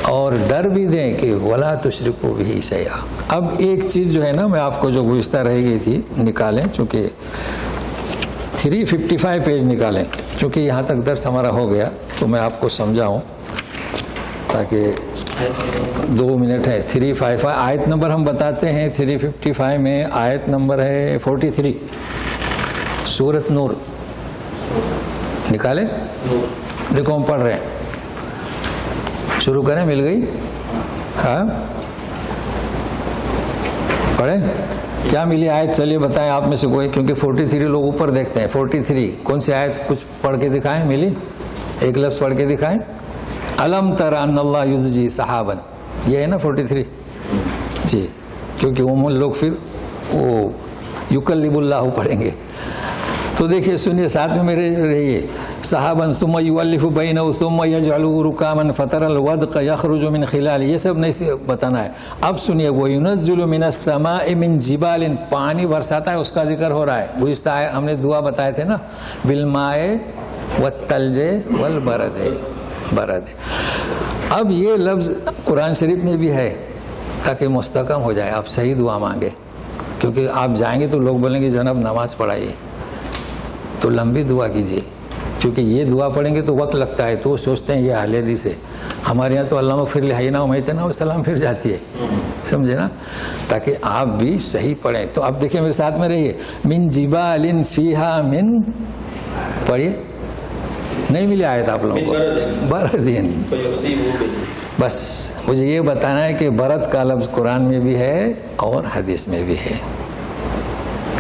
اور ڈر بھی دیں کہ وَلَا تُشْرِكُوا بِهِ شَيْئًا. اب ایک چیز جو ہے نا میں آپ کو جو گزشتہ رہ گئی تھی نکالیں، چونکہ 355 پیج نکالیں. چونکہ یہاں تک درس ہمارا ہو گیا تو میں آپ کو سمجھاؤں تاکہ 2 منٹ ہے. 355 آیت نمبر ہم بتاتے ہیں. 355 میں آیت نمبر ہے 43 سورۃ نور. نکالیں؟ دیکھو ہم پڑھ رہے ہیں. شروع کریں. مل گئی؟ ہاں پڑھیں. کیا ملی آیت؟ چلیے بتائیں آپ میں سے کوئی، کیونکہ 43 لوگ اوپر دیکھتے ہیں. 43 کون سی آیت؟ کچھ پڑھ کے دکھائیں. ملی؟ ایک لفظ پڑھ کے دکھائیں. الم تر ان اللہ یزجی سحابا. یہ ہے نا 43. جی کیونکہ عموماً لوگ پھر وہ یکلب اللہ پڑھیں گے. تو دیکھیے سنیے ساتھ میں میرے رہیے. صحابا ثم یؤلف بینہ ثم یجعلہ رکاما فتر الودق یخرج من خلال. یہ سب نہیں بتانا ہے. اب سنیے وینزل من السماء من جبال. پانی برساتا ہے اس کا ذکر ہو رہا ہے. گزشتہ ہم نے دعا بتائے تھے نا، بالماء والثلج والبرد. برد. اب یہ لفظ قرآن شریف میں بھی ہے تاکہ مستحکم ہو جائے. آپ صحیح دعا مانگے، کیونکہ آپ جائیں گے تو لوگ بولیں گے جناب نماز پڑھائیے، تو لمبی دعا کیجیے. کیونکہ یہ دعا پڑھیں گے تو وقت لگتا ہے، تو وہ سوچتے ہیں یہ اہل حدیث ہے. ہمارے یہاں تو اللہم اغفر لی حینا و میتنا و سلام پھر جاتی ہے، سمجھے نا، تاکہ آپ بھی صحیح پڑھیں. تو آپ دیکھیں میرے ساتھ میں رہیے. من جبال فیہا من، پڑھیے، نہیں ملی آیت آپ لوگوں کو، بردین. بس مجھے یہ بتانا ہے کہ برد کا لفظ قرآن میں بھی ہے اور حدیث میں بھی ہے،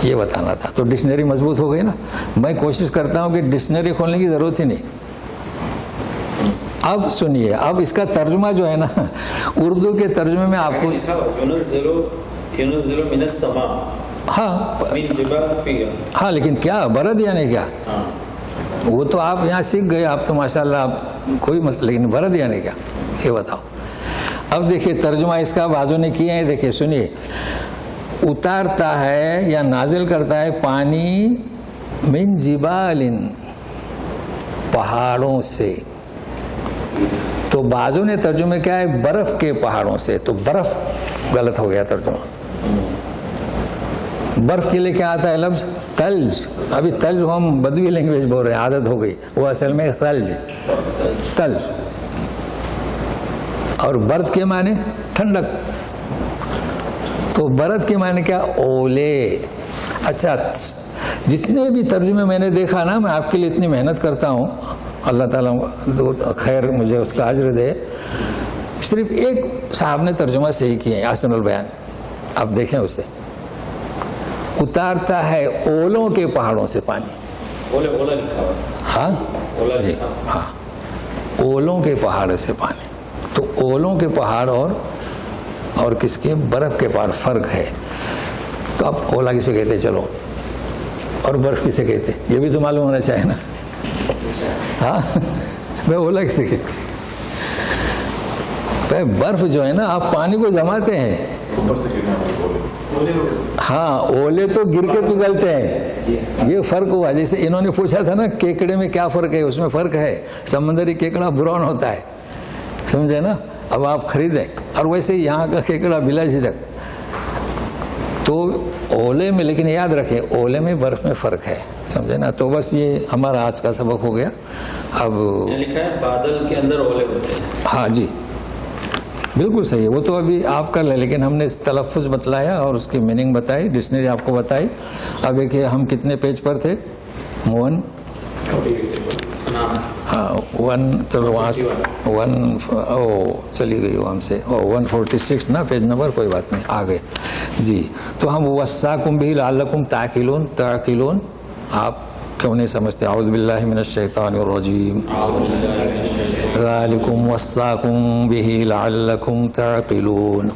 یہ بتانا تھا. تو ڈکشنری مضبوط ہو گئی نا. میں کوشش کرتا ہوں کہ ڈکشنری کھولنے کی ضرورت ہی نہیں. اب سنیے، اب اس کا ترجمہ جو ہے نا، اردو کے ترجمے میں آپ کو ہاں لیکن کیا برد یعنی کیا، وہ تو آپ یہاں سیکھ گئے، آپ تو ماشاءاللہ آپ کوئی مسئلہ، لیکن برد یعنی کیا یہ بتاؤ. اب دیکھیے ترجمہ اس کا بازو نے کیا ہے، دیکھیے سنیے. اتارتا ہے یا نازل کرتا ہے پانی من جبال، پہاڑوں سے. تو بعضوں نے ترجمہ کیا ہے برف کے پہاڑوں سے، تو برف غلط ہو گیا ترجمہ. برف کے لیے کیا آتا ہے لفظ تلج. ابھی تلج ہم بدوی لینگویج بول رہے ہیں، عادت ہو گئی، وہ اصل میں تلج. اور برد کے معنی ٹھنڈک. تو برد کے معنی کیا، اولے. اچھا جتنے بھی ترجمے میں نے دیکھا نا، میں آپ کے لیے اتنی محنت کرتا ہوں، اللہ تعالیٰ خیر مجھے اس کا اجر دے. صرف ایک صاحب نے ترجمہ صحیح کیا ہے، احسن البیان. آپ دیکھیں اسے، اتارتا ہے اولوں کے پہاڑوں سے پانی. ہاں جی ہاں، اولوں کے پہاڑ سے پانی. تو اولوں کے پہاڑ اور کس کے، برف کے پہاڑ فرق ہے. تو اب اولا کسے کہتے چلو، اور برف کسے کہتے یہ بھی تو معلوم ہونا چاہیے نا. ہاں میں اولا کسے کہتے، برف جو ہے نا آپ پانی کو جماتے ہیں. ہاں اولے تو گر کے پگھلتے ہیں، یہ فرق ہوا. جیسے انہوں نے پوچھا تھا نا کیکڑے میں کیا فرق ہے، اس میں فرق ہے. سمندری کیکڑا براؤن ہوتا ہے، سمجھے نا. اب آپ خریدیں، اور ویسے یہاں کا کیکڑا بلا جھجک. تو اولے میں، لیکن یاد رکھیں اولے میں برف میں فرق ہے، سمجھے نا. تو بس یہ ہمارا آج کا سبق ہو گیا. اب لکھا ہے بادل کے اندر اولے ہوتے ہیں. ہاں جی بالکل صحیح ہے، وہ تو ابھی آپ کر لیں، لیکن ہم نے تلفظ بتلایا اور اس کی میننگ بتائی، ڈکشنری آپ کو بتائی. اب ایک ہم کتنے پیج پر تھے، 1 ہاں 1 چلو وہاں سے 1 چلی گئی وہ ہم سے 146 نا پیج نمبر، کوئی بات نہیں آ گئے جی. تو ہم وصاکم بہ لعلکم تعقلون. آپ کیوں نہیں سمجھتے؟ اعوذ باللہ من الشیطان الرجیم. ذالکم وصاکم بہ لعلکم تعقلون.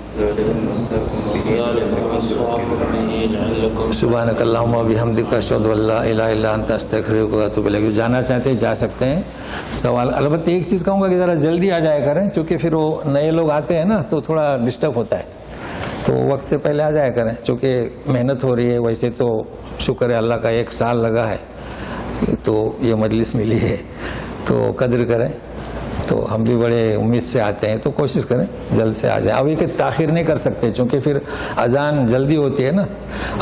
سبحانک اللہم وبحمدک اشہد ان لا الہ الا انت استغفرک واتوب الیک. جانا چاہتے ہیں جا سکتے ہیں. سوال البتہ ایک چیز کہوں گا کہ ذرا جلدی آ جایا کریں، چونکہ پھر وہ نئے لوگ آتے ہیں نا تو تھوڑا ڈسٹرب ہوتا ہے. تو وقت سے پہلے آ جایا کریں، چونکہ محنت ہو رہی ہے. ویسے تو شکر ہے اللہ کا 1 سال لگا ہے تو یہ مجلس ملی ہے، تو قدر کریں. تو ہم بھی بڑے امید سے آتے ہیں، تو کوشش کریں جلد سے آ جائیں. اب یہ کہ تاخیر نہیں کر سکتے، چونکہ پھر اذان جلدی ہوتی ہے نا،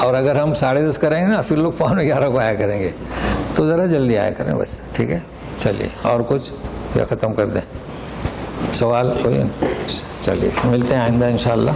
اور اگر ہم 10:30 کریں گے نا پھر لوگ 11:15 کو آیا کریں گے. تو ذرا جلدی آیا کریں بس، ٹھیک ہے. چلیے اور کچھ یا ختم کر دیں؟ سوال کوئی؟ چلیے ملتے ہیں آئندہ انشاءاللہ.